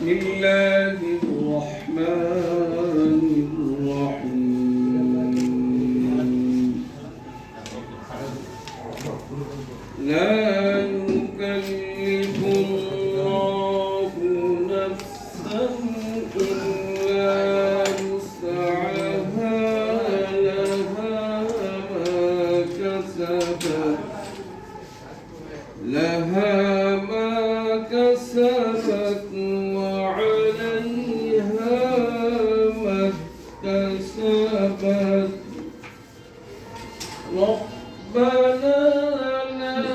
بسم الله الرحمن الرحيم لا يكلف الله نفسا إلا وسعها لها ما كسبت وعليها ما اكتسبت ربنا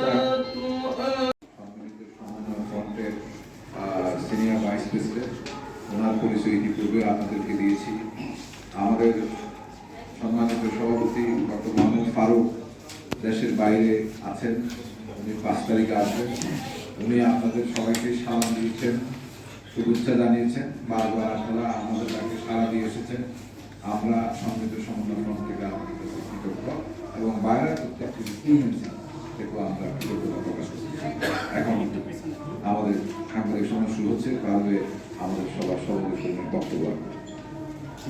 لا senior vice president ওনার পরিচয় ইতিপূর্বে আপনাদেরকে দিয়েছি। আমাদের সম্মানিত সভাপতি ডক্টর মোহাম্মদ ফারুক দেশের বাইরে আছেন, উনি 5 তারিখে আসবেন। উনি আপনাদের সবাইকে সালাম দিয়েছেন, শুভেচ্ছা জানিয়েছেন, বারবার আপনারা আমাদের তাকে সাড়া দিয়ে এসেছেন। আমরা সম্মিলিত সমন্বয় ফ্রন্ট থেকে আমাদের কাছে কৃতজ্ঞ এবং বাইরের প্রত্যেকটি থেকেও আমরা কৃতজ্ঞতা প্রকাশ করছি। এখন আমাদের সাংবাদিক সময় শুরু হচ্ছে, তাহলে আমাদের সবার সভাপতির বক্তব্য।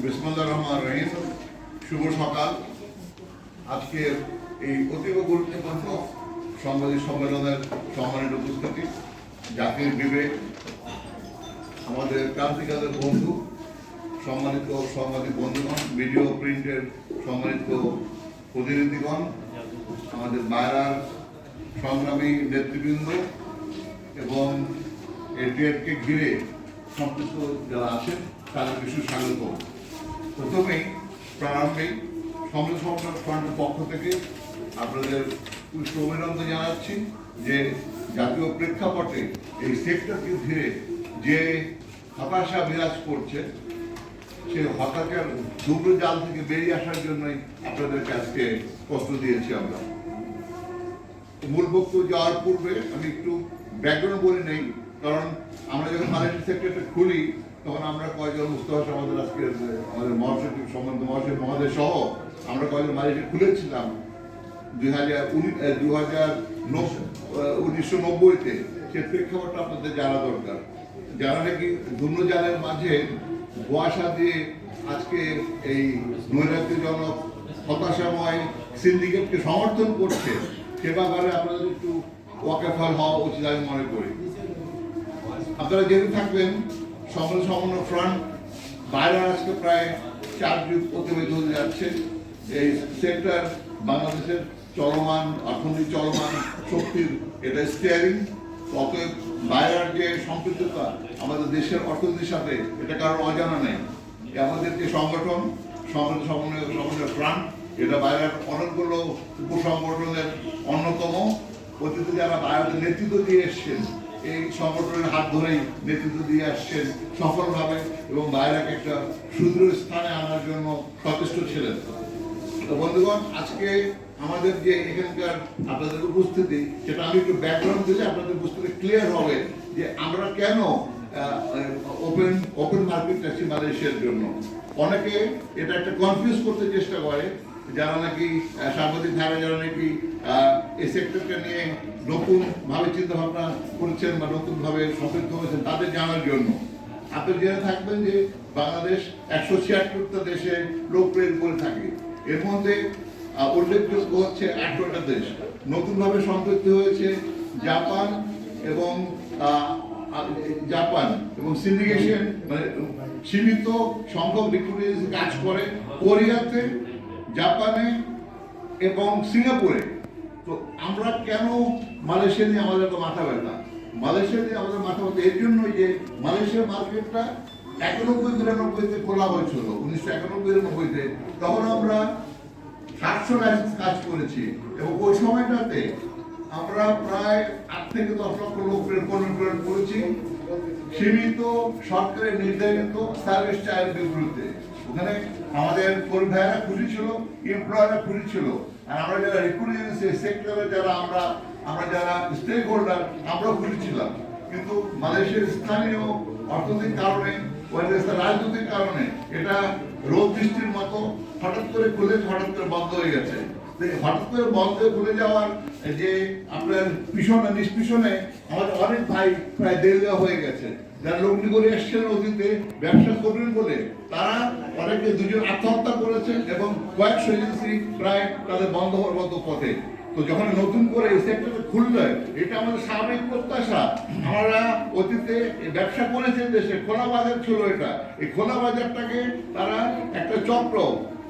বিসমিল্লাহির রহমানির রহিম। শুভ সকাল। আজকের এই অতীব গুরুত্বপূর্ণ সাংবাদিক সম্মেলনের সম্মানিত উপস্থিতি, জাতির বিবেক, আমাদের ক্রান্তিকালের বন্ধু, সম্মানিত সাংবাদিক বন্ধুগণ, ভিডিও প্রিন্টের সম্মানিত প্রতিনিধিগণ, আমাদের বাইরার সংগ্রামী নেতৃবৃন্দ এবং এই ডেটকে ঘিরে সম্পৃক্ত যারা আছেন তাদের কিছু স্বাগত। প্রথমেই প্রারম্ভিক সম্মিলিত সমন্বয় ফ্রন্টের পক্ষ থেকে আপনাদের পুষ্ট অভিনন্দন জানাচ্ছি যে জাতীয় প্রেক্ষাপটে এই সেক্টরকে ঘিরে যে হতাশা বিরাজ করছে, সেই হতাশার দুর্গ জাল থেকে বেরিয়ে আসার জন্যই আপনাদেরকে আজকে কষ্ট দিয়েছি। আমরা মূল বক্তব্য যাওয়ার পূর্বে আমি একটু ব্যাকগ্রাউন্ড বলে নেই, কারণ আমরা যখন মালয়েশিয়া সেক্টরটা খুলি তখন আমরা কয়েকজন মুস্তাফা আমাদের আজকে আমাদের মহাসচিব সম্বন্ধ মহাসচিব মহোদয় সহ আমরা কয়েকজন মালয়েশিয়া খুলেছিলাম 1990-তে। সে প্রেক্ষাপটটা আপনাদের জানা দরকার। যারা নাকি দুর্নজালের মাঝে কুয়াশা দিয়ে আজকে এই নৈরাজ্যজনক হতাশাময় সিন্ডিকেটকে সমর্থন করছে, সে ব্যাপারে আপনাদের একটু ওয়াকিবহাল হওয়া উচিত আমি মনে করি। আপনারা জেনে থাকবেন সম্মিলিত সমন্বয় ফ্রন্ট বাইরে আজকে প্রায় 4 যুগ অতিবাহিত হতে যাচ্ছে। এই সেক্টর বাংলাদেশের চলমান অর্থনীতি, চলমান শক্তির এটা স্টিয়ারিং। অতএব বাইরের যে সম্পৃক্ততা আমাদের দেশের অর্থনীতির সাথে, এটা কারোর অজানা নেই। আমাদের যে সংগঠন সম্মিলিত সমন্বয় ফ্রন্ট, এটা বাইরের অনেকগুলো উপসংগঠনের অন্যতম। অতীতে যারা বাইরের নেতৃত্ব দিয়ে এসছেন, এই সংগঠনের হাত ধরেই নেতৃত্ব দিয়ে আসছেন সফলভাবে এবং বাইরেকে একটা সুদৃঢ় স্থানে আনার জন্য সচেষ্ট ছিলেন। তো বন্ধুগণ, আজকে আমাদের যে এখানকার আপনাদের উপস্থিতি, সেটা আমি একটু ব্যাকগ্রাউন্ড দিলে আপনাদের বুঝতে ক্লিয়ার হবে যে আমরা কেন ওপেন মার্কেট চাচ্ছি মালয়েশিয়ার জন্য। অনেকে এটা একটা কনফিউজ করতে চেষ্টা করে, যারা নাকি সাংবাদিক ধারা, যারা নাকি এই সেক্টরকে নিয়ে নতুনভাবে চিন্তা ভাবনা করছেন বা নতুনভাবে সম্পৃক্ত হয়েছেন, তাদের জানার জন্য। আপনি জেনে থাকবেন যে বাংলাদেশ 176টা দেশে লোক প্রেরণ করে থাকে। এর মধ্যে উল্লেখযোগ্য হচ্ছে 18টা দেশ। নতুনভাবে সম্পৃক্ত হয়েছে জাপান এবং সিন্ডিকেশন, মানে সীমিত সংখ্যক রিক্রুটার কাজ করে কোরিয়াতে, জাপানে এবং সিঙ্গাপুরে। তো আমরা কেন মালয়েশিয়া নিয়ে আমাদের তো মাথা ব্যথা? মালয়েশিয়া নিয়ে আমাদের মাথা ব্যথা এর জন্যই যে মালয়েশিয়ার মার্কেটটা 91-92-তে খোলা হয়েছিল, 1991-90-তে। তখন আমরা 700 লাইসেন্স কাজ করেছি এবং ওই সময়টাতে আমরা প্রায় 8 থেকে 10 লক্ষ লোক প্রেরণ করেছি সীমিত সরকারের নির্ধারিত সার্ভিস চার্জের বিরুদ্ধে। ওখানে আমাদের কর্মী ভাইয়েরা খুশি ছিল, এমপ্লয়াররা খুশি ছিল, আর আমরা যারা রিক্রুটিং সেক্টরে যারা আমরা যারা স্টেক হোল্ডার, আমরাও খুশি ছিলাম। কিন্তু মালয়েশিয়ার স্থানীয় অর্থনৈতিক কারণে, রাজনৈতিক কারণে এটা রোদ বৃষ্টির মতো হঠাৎ করে খুলে হঠাৎ করে বন্ধ হয়ে গেছে। হঠাৎ করে বন্ধ হয়ে খুলে যাওয়ার যে আপনার পিছনে নিষ্পিছনে আমাদের অনেক ভাই প্রায় দেড় হয়ে গেছে, যারা লগ্নি করে এসছেন অতীতে ব্যবসা করবেন বলে তারা অনেকে দুজন আত্মহত্যা করেছেন এবং কয়েকশো এজেন্সি প্রায় তাদের বন্ধ হওয়ার মতো পথে। তো যখন নতুন করে এই সেক্টরে খুললে, এটা আমাদের স্বাভাবিক প্রত্যাশা। আমরা অতীতে ব্যবসা করেছেন দেশে, খোলা বাজার ছিল এটা, এই খোলা বাজারটাকে তারা একটা চক্র,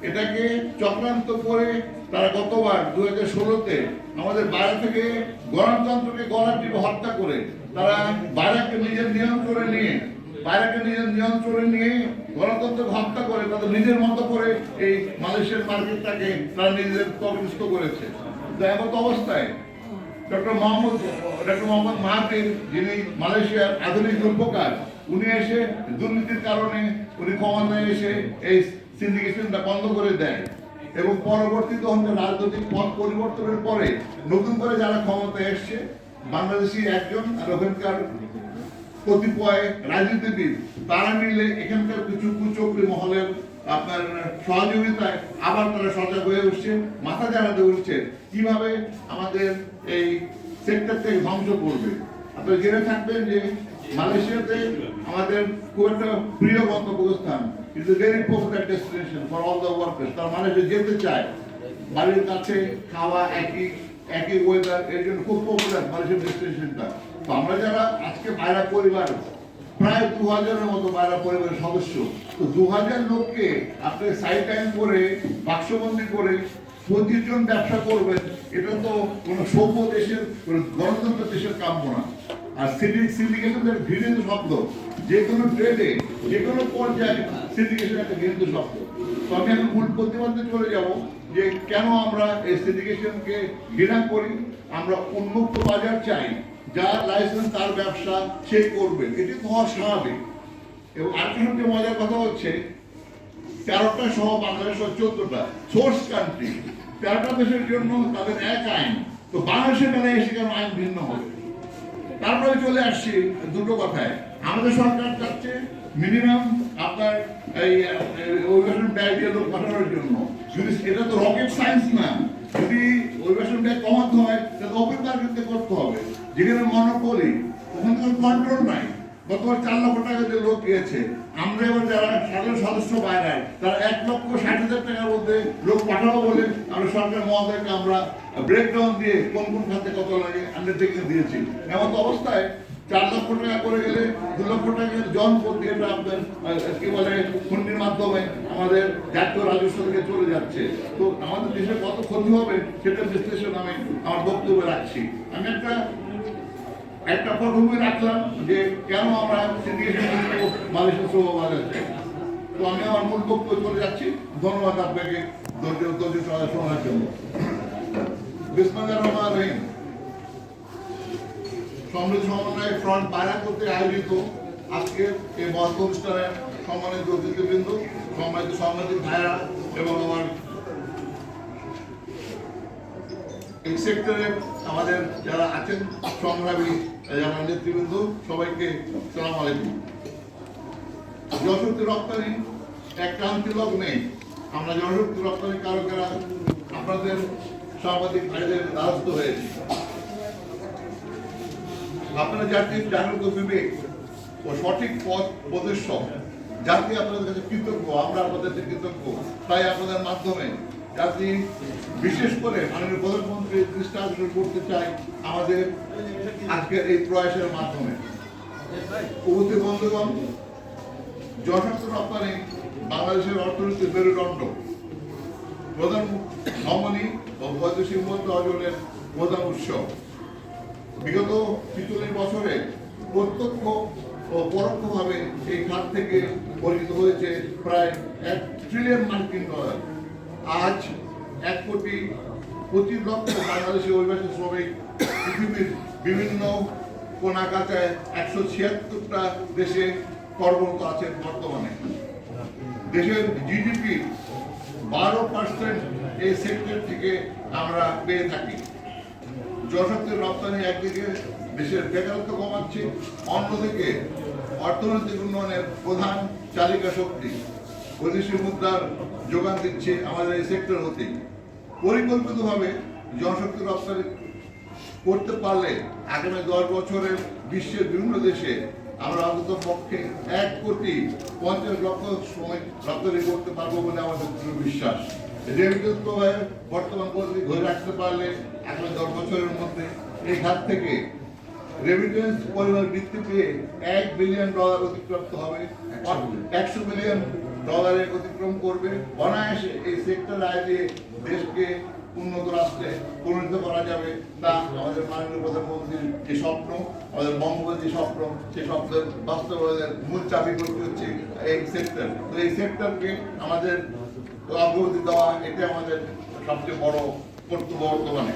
এটাকে চক্রান্ত করে তারা গতবার 2016-তে আমাদের বাইরে থেকে গণতন্ত্রকে গলা টিপে হত্যা করে তারা বাইরেকে নিজের নিয়ন্ত্রণে নিয়ে গণতন্ত্রকে হত্যা করে তাদের নিজের মতো করে এই মালয়েশিয়ার মার্কেটটাকে তারা নিজেদের কবলিত করেছে। এমত অবস্থায় ডক্টর মোহাম্মদ মাহাথির, যিনি মালয়েশিয়ার আধুনিক রূপকার, উনি এসে দুর্নীতির কারণে উনি ক্ষমতায় এসে এই সিন্ডিকেশনটা বন্ধ করে দেয় এবং পরবর্তীতে রাজনৈতিক পথ পরিবর্তনের পরে নতুন করে যারা ক্ষমতায় এসছে, বাংলাদেশি একজন আর ওখানকার কতিপয় রাজনীতিবিদ, তারা মিলে এখানকার কিছু কুচক্রী মহলের আপনার সহযোগিতায় আবার তারা সজাগ হয়ে উঠছে, মাথা জানাতে উঠছে কিভাবে আমাদের এই সেক্টরটাকে ধ্বংস করবে। আপনারা জেনে থাকবেন যে মালয়েশিয়াতে আমাদের খুব একটা প্রিয় গন্তব্যস্থান, it's a very popular destination for all the workers. তারা মালয়েশিয়া যেতে চায়, বাড়ির কাছে খাওয়া একই ওয়েদার, এর জন্য খুব পপুলার মালয়েশিয়ার ডেস্টিনেশনটা। তো আমরা যারা আজকে বাইরা পরিবার, প্রায় 2000-এর মতো বাইরা পরিবারের সদস্য, তো 2000 লোককে আপনি সাইড টাইম করে বাক্সবন্দি করে 25 জন ব্যবসা করবেন, এটা তো কোনো সভ্য দেশের, কোনো গণতন্ত্র দেশের কাম্য না। আর সিন্ডিকেশনের ঘৃণিত শব্দ, যে কোনো ট্রেডে, যে কোনো পর্যায়ে সিন্ডিকেশন একটা ঘৃণিত শব্দ। তো আমি এখন মূল প্রতিবাদে চলে যাব যে কেন আমরা এই সিন্ডিকেশনকে ঘৃণা করি। আমরা উন্মুক্ত বাজার চাই, যার লাইসেন্স তার ব্যবসা সে করবে, এটি তো হওয়া স্বাভাবিক। এবং আরেকটা সবচেয়ে মজার কথা হচ্ছে 13টা সহ বাংলাদেশ 14টা সোর্স কান্ট্রি, 13টা দেশের জন্য তাদের এক আইন। তো বাংলাদেশের বেলায় এসে কেন আইন ভিন্ন হবে? তারপরে চলে আসছি দুটো কথায়। আমাদের সরকার চাচ্ছে মিনিমাম আপনার এই অভিবাসন ব্যয় দিয়ে লোক পাঠানোর জন্য, যদি এটা তো রকেট সায়েন্স না, যদি অভিবাসন ব্যয় কমাতে হয় তাহলে ওপেন মার্কেটে করতে হবে, যেখানে মনোপলি, ওখানে কোনো কন্ট্রোল নাই। গতবার 4 লক্ষ টাকা যে লোক গিয়েছে, আমরা এবার যারা সাধারণ সদস্য বাইরে, তারা 1,60,000 টাকার মধ্যে লোক পাঠাবো বলে আমরা সরকার মহোদয়কে আমরা ব্রেকডাউন দিয়ে কোন খাতে কত লাগে আন্ডারটেকিং দিয়েছি। এমন অবস্থায় 4 লক্ষ টাকা করে গেলে 2 লক্ষ টাকার জন প্রতি এটা আপনার কি বলে হুন্ডির মাধ্যমে আমাদের জাতীয় রাজস্ব থেকে চলে যাচ্ছে। তো আমাদের দেশের কত ক্ষতি হবে সেটা বিশ্লেষণ আমি আমার বক্তব্যে রাখছি। আমি একটা পটভূমি রাখলাম যে কেন আমরা সিন্ডিকেশন মালয়েশিয়া সহ বাজার চাই। তো আমি আমার মূল বক্তব্য চলে যাচ্ছি। ধন্যবাদ আপনাকে ধৈর্য শোনার জন্য। বিসমিল্লাহির রহমানির রহিম। সমৃদ্ধ সমন্বয় ফ্রন্ট বাইরা করতে আয়োজিত আজকের এই মহৎ অনুষ্ঠানের সম্মানিত অতিথিবৃন্দ, সম্মানিত সাংবাদিক ভাইরা এবং আমার এই সেক্টরে আমাদের যারা আছেন সংগ্রামী যারা নেতৃবৃন্দ, সবাইকে আসসালামু আলাইকুম। জনশক্তি রপ্তানি এক ক্রান্তি লগ্নে আমরা জনশক্তি রপ্তানি কারকেরা আপনাদের সাংবাদিক ভাইদের দ্বারস্থ হয়েছি। আপনারা জাতির জাগ্রত বিবেক ও সঠিক পথ প্রদর্শক, জাতি আপনাদের কাছে কৃতজ্ঞ, আমরা আপনাদের কাছে কৃতজ্ঞ। তাই আপনাদের মাধ্যমে জাতি বিশেষ করে মাননীয় প্রধানমন্ত্রী দৃষ্টি আকর্ষণ করতে চাই আমাদের আজকের এই প্রয়াসের মাধ্যমে। উপস্থিত বন্ধুগণ, জনশক্তি রপ্তানি বাংলাদেশের অর্থনীতির মেরুদণ্ড, প্রধান ধমনী ও বৈদেশিক মুদ্রা অর্জনের প্রধান উৎস। বিগত ৪৬ বছরে প্রত্যক্ষ ও পরোক্ষভাবে এই খাত থেকে অর্জিত হয়েছে প্রায় $1 ট্রিলিয়ন মার্কিন ডলার। আজ 1,25,00,000 বাংলাদেশি অভিবাসী শ্রমিক পৃথিবীর বিভিন্ন কোনাকাটায় 176টা দেশে কর্মরত আছেন বর্তমানে। দেশের জিডিপি 12% এই সেক্টর থেকে আমরা পেয়ে থাকি। জনশক্তির রপ্তানি একদিকে দেশের বেকারত্ব কমাচ্ছে, অন্যদিকে অর্থনৈতিক উন্নয়নের প্রধান চালিকা শক্তি বৈদেশি মুদ্রার যোগান দিচ্ছে আমাদের এই সেক্টর হতে। পরিকল্পিতভাবে জনশক্তি রপ্তানি করতে পারলে আগামী 10 বছরে বিশ্বের বিভিন্ন দেশে আমরা অন্তত পক্ষে 1,50,00,000 শ্রমিক রপ্তানি করতে পারবো বলে আমাদের দৃঢ় বিশ্বাস। রেমিটেন্স প্রবাহে বর্তমান পদ্ধতি ধরে রাখতে পারলে আগামী 10 বছরের মধ্যে এই খাত থেকে রেমিটেন্স পরিমাণ বৃদ্ধি পেয়ে $1 বিলিয়ন অতিক্রান্ত হবে, $100 বিলিয়ন অতিক্রম করবে। অনায়াসে এই সেক্টর আয় দিয়ে দেশকে উন্নত রাষ্ট্রে পরিণত করা যাবে। তা আমাদের মাননীয় প্রধানমন্ত্রীর যে স্বপ্ন, আমাদের বঙ্গবন্ধুর স্বপ্ন, সেই স্বপ্নের বাস্তবায়নের মূল চাবি হচ্ছে এই সেক্টর। তো এই সেক্টরকে আমাদের অগ্রগতি দেওয়া, এটা আমাদের সবচেয়ে বড় কর্তব্য বর্তমানে।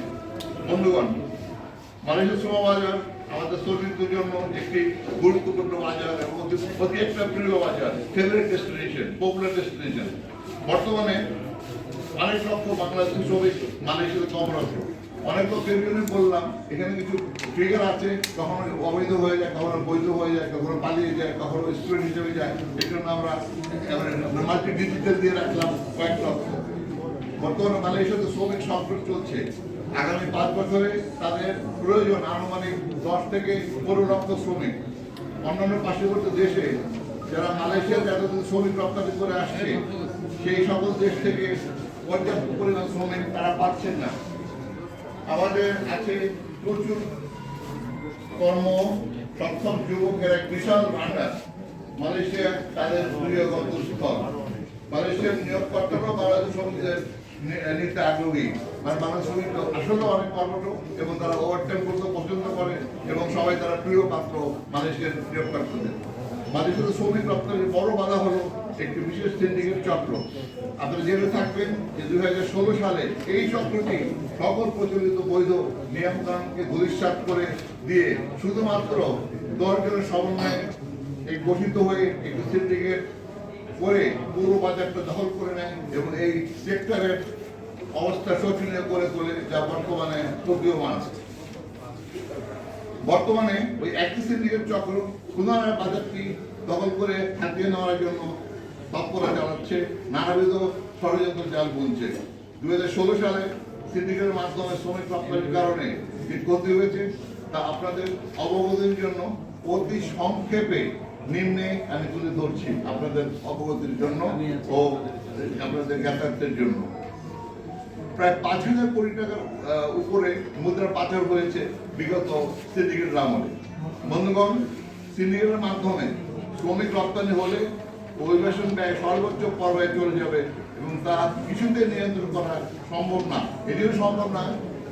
বন্ধুগণ, মালয়েশিয়া শ্রম বাজার আমাদের শ্রমিকদের জন্য একটি গুরুত্বপূর্ণ বাজার এবং অতি একটা প্রিয় বাজার, ফেভারিট ডেস্টিনেশন, পপুলার ডেস্টিনেশন। বর্তমানে অনেক লক্ষ বাংলাদেশি শ্রমিক মালয়েশিয়াতে কর্মরত। অনেক লোক বললাম, এখানে কিছু ট্রিগার আছে, কখনো অবৈধ হয়ে যায়, কখনো বৈধ হয়ে যায়, কখনো পালিয়ে যায়, কখনো স্টুডেন্ট হিসেবে যায়। এই জন্য আমরা মাল্টি ডিজিটাল দিয়ে রাখলাম কয়েক লক্ষ। বর্তমানে মালয়েশিয়াতে শ্রমিক সংকট চলছে। আগামী 5 বছরে তাদের প্রয়োজন আনুমানিক 10 থেকে 15 লক্ষ শ্রমিক। অন্যান্য পার্শ্ববর্তী দেশে যারা মালয়েশিয়ার এতদিন শ্রমিক রপ্তানি করে আসছে, সেই সকল দেশ থেকে পর্যাপ্ত পরিমাণ শ্রমিক তারা পাচ্ছেন না। আমাদের আছে প্রচুর কর্ম সক্ষম যুবকের এক বিশাল ভান্ডার। মালয়েশিয়া তাদের প্রিয় গন্তব্যস্থল। মালয়েশিয়ার নিয়োগকর্তারাও বাংলাদেশ শ্রমিকদের নিতে আগ্রহী। মানে বাংলাদেশ শ্রমিক আসলে অনেক কর্মঠ এবং তারা ওভারটাইম করতে পছন্দ করে এবং সবাই তারা প্রিয় পাত্র মালয়েশিয়ার নিয়োগকর্তাদের। মালয়েশিয়ার শ্রমিক রপ্তানির বড় বাধা হলো একটি বিশেষ সিন্ডিকেট চক্র। আপনারা জেনে থাকবেন যে 2016 সালে এই চক্রটি সকল প্রচলিত বৈধ নিয়মকানুনকে ধূলিসাৎ করে দিয়ে শুধুমাত্র 10 জনের সমন্বয়ে গঠিত হয়ে একটি সিন্ডিকেট করে পুরো বাজারটা দখল করে নেয় এবং এই সেক্টরের অবস্থা শোচনীয় করে তোলে, যা বর্তমানে প্রতীয়মান। বর্তমানে ওই একই সিন্ডিকেট চক্র পুনরায় বাজারটি দখল করে হাতিয়ে নেওয়ার জন্য তৎপরতা চালাচ্ছে, নানাবিধ ষড়যন্ত্র জাল বুনছে। 2016 সালে সিন্ডিকেটের মাধ্যমে শ্রমিক রপ্তানির কারণে যে ক্ষতি হয়েছে তা আপনাদের অবগতির জন্য অতি সংক্ষেপে নিম্নে আমি তুলে ধরছি আপনাদের অবগতির জন্য ও আপনাদের জ্ঞাতার্থের জন্য। প্রায় 5,000 কোটি টাকার উপরে মুদ্রা পাচার হয়েছে বিগত সিন্ডিকেটের আমলে। বন্ধুগণ, সিন্ডিকেটের মাধ্যমে শ্রমিক রপ্তানি হলে অভিবাসন ব্যয় সর্বোচ্চ পর্যায়ে চলে যাবে এবং তা কিছুতে নিয়ন্ত্রণ করা সম্ভব না। এটিও সম্ভব না,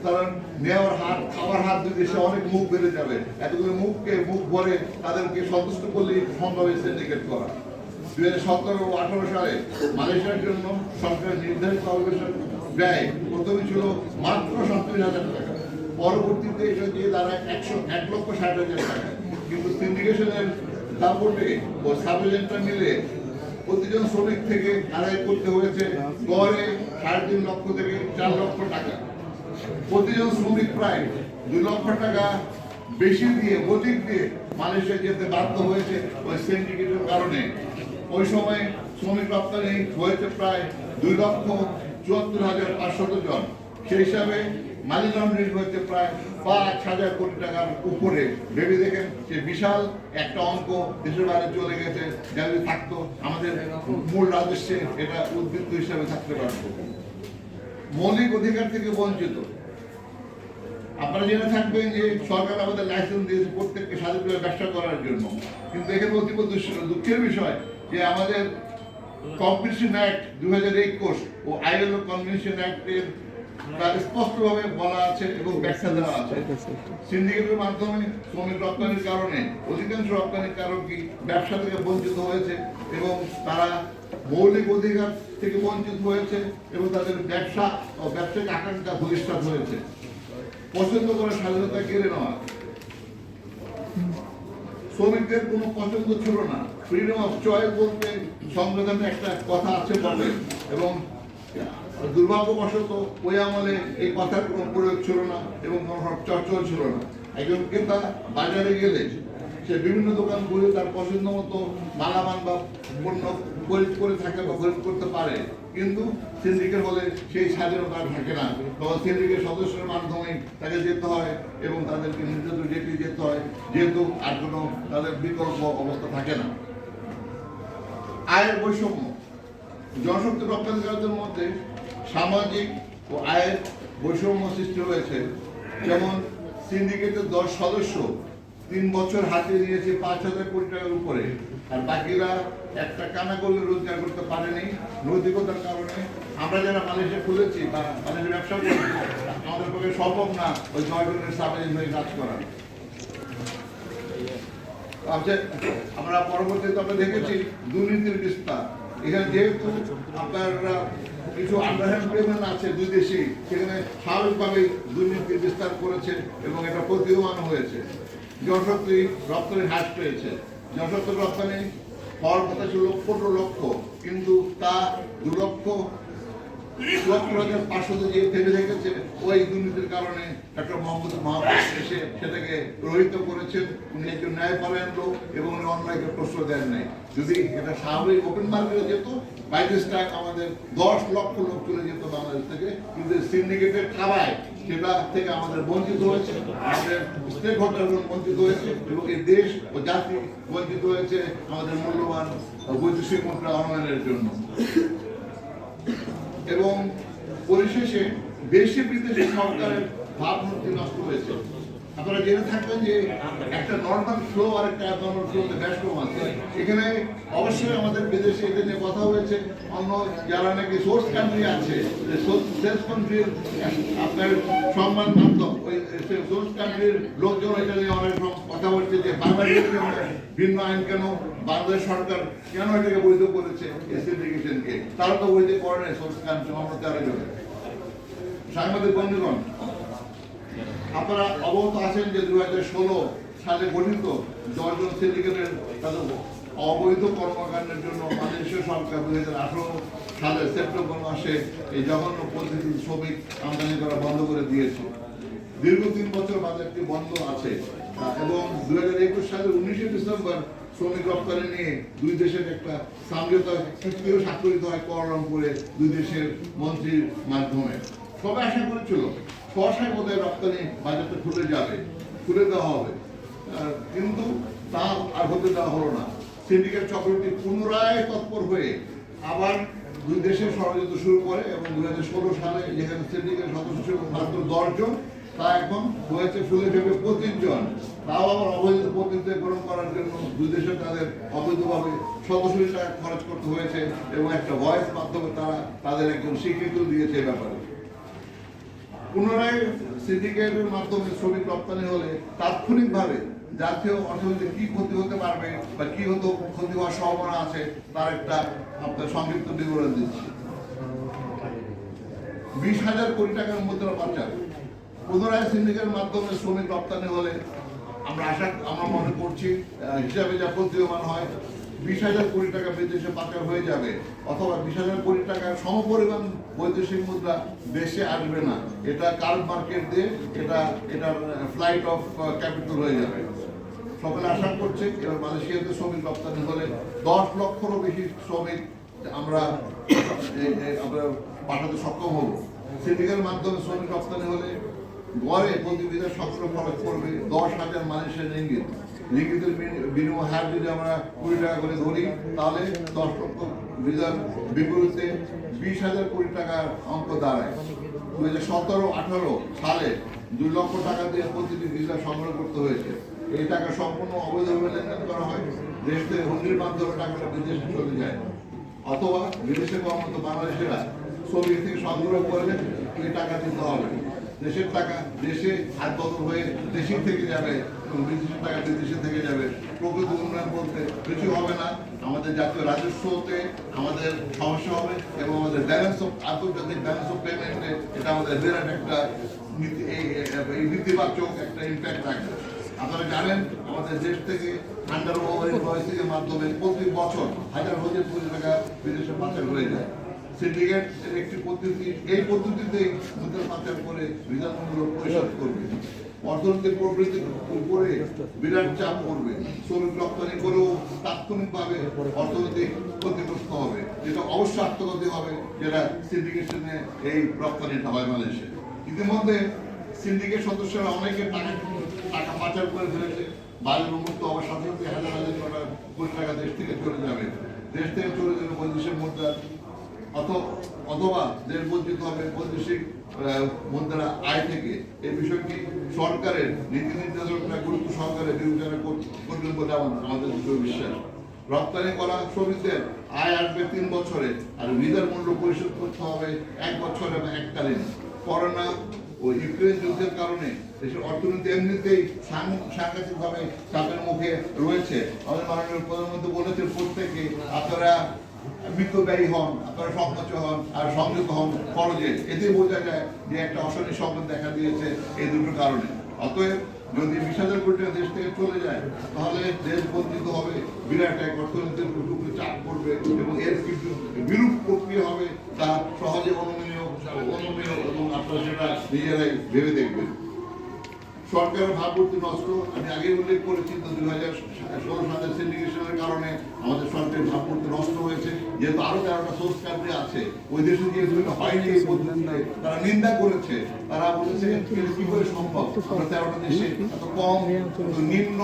কারণ নেওয়ার হার, খাবার হার দুই দেশে অনেক মুখ বেড়ে যাবে। এতগুলো মুখ ভরে তাদেরকে সন্তুষ্ট করলেই সম্ভব সিন্ডিকেট করা। 2017 ও 18 সালে মালয়েশিয়ার জন্য সরকারের নির্ধারিত অভিবাসন ব্যয় প্রথমে ছিল মাত্র 70,000 টাকা, পরবর্তীতে এটা দিয়ে দাঁড়ায় 1,60,000 টাকা। কিন্তু সিন্ডিকেশনের দাপটে ও সাবএজেন্টরা মিলে প্রতিজন শ্রমিক থেকে আদায় করতে হয়েছে গড়ে 3.5 লক্ষ থেকে 4 লক্ষ টাকা। প্রতিজন শ্রমিক প্রায় 2 লক্ষ টাকা বেশি দিয়ে, অধিক দিয়ে মালয়েশিয়া যেতে বাধ্য হয়েছে ওই সিন্ডিকেটের কারণে। ওই সময় শ্রমিক রপ্তানি হয়েছে প্রায় 2,74,500 জন। সেই হিসাবে মানি লন্ডারিং হয়েছে প্রায় 5,000 কোটি টাকার উপরে। ভেবে দেখেন যে বিশাল একটা অঙ্ক দেশের বাইরে চলে গেছে, যা যদি থাকতো আমাদের মূল রাজস্বে এটা উদ্বৃত্ত হিসাবে থাকতে পারত। মৌলিক অধিকার থেকে বঞ্চিত। আপনারা জেনে থাকবেন যে সরকার আমাদের লাইসেন্স দিয়েছে প্রত্যেককে স্বাধীনভাবে ব্যবসা করার জন্য, কিন্তু এখানে অতীব দুঃখের বিষয় যে আমাদের কম্পিটিশন অ্যাক্ট 2021 ও আইএলও কনভেনশন অ্যাক্টের স্পষ্টভাবে বলা আছে এবং ব্যাখ্যা দেওয়া আছে। সিন্ডিকেটের মাধ্যমে শ্রমিক রপ্তানির কারণে অধিকাংশ রপ্তানিকারকই ব্যবসা থেকে বঞ্চিত হয়েছে এবং তারা মৌলিক অধিকার থেকে বঞ্চিত হয়েছে এবং তাদের ব্যবসা ও ব্যবসায়িক আকাঙ্ক্ষা ভবিষ্যৎ হয়েছে। পছন্দ করার স্বাধীনতা কেড়ে নেওয়া। শ্রমিকদের কোনো পছন্দ ছিল না, ফ্রিডম অফ চয়েস বলতে সংবিধানে একটা কথা আছে বলে, এবং দুর্ভাগ্যবশত ওই আমলে এই কথার কোনো প্রয়োগ ছিল না এবং কোনো চর্চাও ছিল না। একজন ক্রেতা বাজারে গেলে সে বিভিন্ন দোকান ঘুরে তার পছন্দ মতো মালামাল বা পণ্য খরিদ করে থাকে বা খরিদ করতে পারে, কিন্তু সিন্ডিকেট হলে সেই স্বাধীনতা থাকে না। তখন সিন্ডিকেট সদস্যের মাধ্যমে তাকে যেতে হয় এবং তাদেরকে নির্দিষ্ট ডেটে যেতে হয়, যেহেতু আর কোনো তাদের বিকল্প অবস্থা থাকে না। আয়ের বৈষম্য, জনশক্তি রপ্তানিকারীদের মধ্যে সামাজিক ও আয়ের বৈষম্য সৃষ্টি হয়েছে। যেমন সিন্ডিকেটের 10 সদস্য 3 বছর হাতে নিয়েছে 5,000 কোটি টাকার উপরে, আর বাকিরা একটা কানা করলে রোজগার করতে পারেনি নৈতিকতার কারণে। আমরা যারা মালয়েশিয়া খুলেছি বা মালয়েশিয়া ব্যবসা করছি, আমাদের পক্ষে সম্ভব না ওই 9 জনের সামাজিক হয়ে কাজ করা। আমরা পরবর্তীতে আমরা দেখেছি দুর্নীতির বিস্তার। এখানে যেহেতু আপনার কিছু আন্ডারহ্যান্ড পেমেন্ট আছে দুই দেশেই, সেখানে স্বাভাবিকভাবেই দুর্নীতির বিস্তার করেছে এবং এটা প্রতীয়মান হয়েছে। জনশক্তি রপ্তানি হ্রাস পেয়েছে। জনশক্তি রপ্তানি হওয়ার কথা ছিল 15 লক্ষ, কিন্তু তা 2,74,500 যে থেমে থেকেছে ওই দুর্নীতির কারণে ডক্টর মোহাম্মদ মাহফুজ এসে সেটাকে রহিত করেছেন। উনি একজন ন্যায়পরায়ণ লোক এবং উনি অন্যায়কে প্রশ্রয় দেন নাই। যদি এটা স্বাভাবিক ওপেন মার্কেটে যেত, বাইরে স্টক আমাদের 10 লক্ষ লোক চলে যেত বাংলাদেশ থেকে, কিন্তু সিন্ডিকেটের খাওয়ায় সেটা থেকে আমাদের বঞ্চিত হয়েছে, আমাদের স্টেক হোল্ডারগণ বঞ্চিত হয়েছে এবং এই দেশ ও জাতি বঞ্চিত হয়েছে আমাদের মূল্যবান বৈদেশিক মুদ্রা উন্নয়নের জন্য। এবং পরিশেষে দেশে বিদেশে সরকারের ভাবমূর্তি নষ্ট হয়েছে। আপনারা জেনে থাকবেন যে একটা নর্মাল ফ্লো আর একটা অ্যাবনর্মাল ফ্লোতে ব্যস্তম আছে। এখানে অবশ্যই আমাদের বিদেশে এটা নিয়ে কথা হয়েছে, অন্য যারা নাকি সোর্স কান্ট্রি আছে, সেলস কান্ট্রির আপনার সম্মান মাধ্যম, ওই সোর্স কান্ট্রির লোকজন এটা নিয়ে অনেক কথা বলছে যে বাংলাদেশে ভিন্ন আইন কেন, বাংলাদেশ সরকার কেন এটাকে বৈধ করেছে এই সিন্ডিকেশনকে। তারা তো বৈধ করে নাই সোর্স কান্ট্রি, আমরা 13 জন। সাংবাদিক বন্ধুগণ, আপনারা অবগত আছেন যে 2016 সালে গঠিত 10 জন সিন্ডিকেটের তাদের অবৈধ কর্মকাণ্ডের জন্য মালয়েশিয়া সরকার 2018 সালের সেপ্টেম্বর মাসে এই জঘন্য পদ্ধতি শ্রমিক আমদানি করা বন্ধ করে দিয়েছে। দীর্ঘ 3 বছর বাজারটি বন্ধ আছে এবং 2021 সালের 19 ডিসেম্বর শ্রমিক রপ্তানি নিয়ে দুই দেশের একটা সমঝোতা চুক্তিও স্বাক্ষরিত হয় কুয়ালালামপুরে দুই দেশের মন্ত্রীর মাধ্যমে। সবাই আশা করেছিল সহসায় বোধহয় রপ্তানি বাজারটা খুলে যাবে, খুলে দেওয়া হবে, কিন্তু তা আর হতে দেওয়া হলো না। সিন্ডিকেট চক্রটি পুনরায় তৎপর হয়ে আবার দুই দেশের ষড়যন্ত্র শুরু করে এবং 2016 সালে যেখানে সিন্ডিকেট সদস্য ছিল মাত্র 10 জন, তা এখন হয়েছে ফুলে ফেপে 25 জন। তাও আবার অবৈধ পদ্ধতিতে গ্রহণ করার জন্য দুই দেশে তাদের অবৈধভাবে সদস্য টাকা খরচ করতে হয়েছে এবং একটা ভয়েস মাধ্যমে তারা তাদের একজন স্বীকৃতি দিয়েছে এ ব্যাপারে। পুনরায় সিন্ডিকেটের মাধ্যমে শ্রমিক রপ্তানি হলে তাৎক্ষণিকভাবে জাতীয় অর্থনীতি কি ক্ষতি হতে পারবে বা কি ক্ষতি হওয়ার সম্ভাবনা আছে তার একটা আপনার সংক্ষিপ্ত বিবরণ দিচ্ছি। 20,000 কোটি টাকার মুদ্রা পাচার পুনরায় সিন্ডিকেটের মাধ্যমে শ্রমিক রপ্তানি হলে আমরা মনে করছি হিসাবে যা প্রতীয়মান হয় 20,000 কোটি টাকা বিদেশে পাচার হয়ে যাবে, অথবা 20,000 কোটি টাকার সমপরিমাণ বৈদেশিক মুদ্রা দেশে আসবে না। এটা কার্ড মার্কেট দিয়ে এটার ফ্লাইট অফ ক্যাপিটাল হয়ে যাবে। সকলে আশা করছে এবার মালয়েশিয়াতে শ্রমিক রপ্তানি হলে 10 লক্ষেরও বেশি শ্রমিক আমরা পাঠাতে সক্ষম হব। সিন্ডিকেটের মাধ্যমে শ্রমিক রপ্তানি হলে গড়ে প্রতি বিদেশ 17 খরচ করবে 10,000 মালয়েশিয়ান রিঙ্গিত। রিঙ্গিতের বিনিময় হার যদি আমরা 20 টাকা করে ধরি, তাহলে 10 লক্ষ ভিসার বিপরীতে 20,000 কোটি টাকার অঙ্ক দাঁড়ায়। 2017-18 সালে 2 লক্ষ টাকা দিয়ে প্রতিটি ভিসা সংগ্রহ করতে হয়েছে। এই টাকা সম্পূর্ণ অবৈধভাবে লেনদেন করা হয়। দেশ থেকে হুন্ডির মাধ্যমে টাকাটা বিদেশে চলে যায়, অথবা বিদেশে কর্মরত বাংলাদেশিরা শ্রমিক থেকে সংগ্রহ করলে এই টাকা দিতে হবে। দেশের টাকা দেশে হাত বদল হয়ে দেশেই থেকে যাবে এবং বিদেশের টাকা বিদেশে থেকে যাবে। প্রকৃত উন্নয়ন বলতে কিছু হবে না। আমাদের জাতীয় রাজস্বতে আমাদের সমস্যা হবে এবং আমাদের ব্যালেন্স অফ আন্তর্জাতিক ব্যালেন্স অফ পেমেন্টে এটা আমাদের বিরাট একটা নেতিবাচক একটা ইম্প্যাক্ট রাখবে। আপনারা জানেন আমাদের দেশ থেকে আন্ডার ওভার ইনভয়েসিং এর মাধ্যমে প্রতি বছর হাজার কোটি টাকা বিদেশে পাচার হয়ে যায়। সিন্ডিকেট একটি পদ্ধতি, এই পদ্ধতিতেই মুদ্রা পাচার করে বিধানমূলক পরিশোধ করবে। অর্থনৈতিক প্রবৃত্তির উপরে বিরাট চাপ পড়বে। শ্রমিক রপ্তানি করেও তাৎক্ষণিকভাবে অর্থনৈতিক ক্ষতিগ্রস্ত হবে, যেটা অবশ্যই আত্মঘাতী হবে, যেটা সিন্ডিকেশনে এই রপ্তানিটা হয় মালয়েশিয়া। ইতিমধ্যে সিন্ডিকেট সদস্যরা অনেকে টাকা পাচার করে ফেলেছে। বাজার উন্মুক্ত হওয়ার সাথে সাথে হাজার হাজার কোটি টাকা দেশ থেকে চলে যাবে। দেশ থেকে চলে যাবে বৈদেশিক মুদ্রার, অথবা দেশ বঞ্চিত হবে বৈদেশিক মুদ্রা আয় থেকে। এই বিষয়টি সরকারের নীতি নির্ধারকরা গুরুত্ব সহকারে বিবেচনা করবেন বলে আমাদের বিশ্বাস। রপ্তানি করা শ্রমিকদের আয় আসবে 3 বছরে, আর ভিসার মূল্য পরিশোধ করতে হবে 1 বছরে বা এককালীন। করোনা ও ইউক্রেন যুদ্ধের কারণে দেশের অর্থনীতি এমনিতেই সাংঘাতিকভাবে চাপের মুখে রয়েছে। আমাদের মাননীয় প্রধানমন্ত্রী বলেছেন, প্রত্যেকে আপনারা মিতব্যয়ী হন, আপনারা সংকোচ হন আর সংযত হন খরচে। এতে বোঝা যায় যে একটা অশনি সংকট দেখা দিয়েছে এই দুটো কারণে। অতএব যদি 20,000 কোটি টাকা দেশ থেকে চলে যায়, তাহলে দেশ বঞ্চিত হবে, বিরাট এক অর্থনীতির উপরে চাপ পড়বে এবং এর কিন্তু বিরূপ প্রক্রিয়া হবে, তা সহজে অনুমেয় এবং আপনারা সেটা নিজেরাই ভেবে দেখবেন। সরকারের ভাবমূর্তি নষ্ট, আমি আগে উল্লেখ করেছি, তো 2016 সালের সিন্ডিকেশনের কারণে আমাদের সরকারের ভাবমূর্তি নষ্ট হয়েছে। যেহেতু আরো 13টা সোর্স কান্ট্রি আছে, ওই দেশে যেহেতু হয়নি এই পদ্ধতিতে, তারা নিন্দা করেছে। তারা বলেছে কি করে সম্ভব, আমরা 13টা দেশে এত কম নিম্ন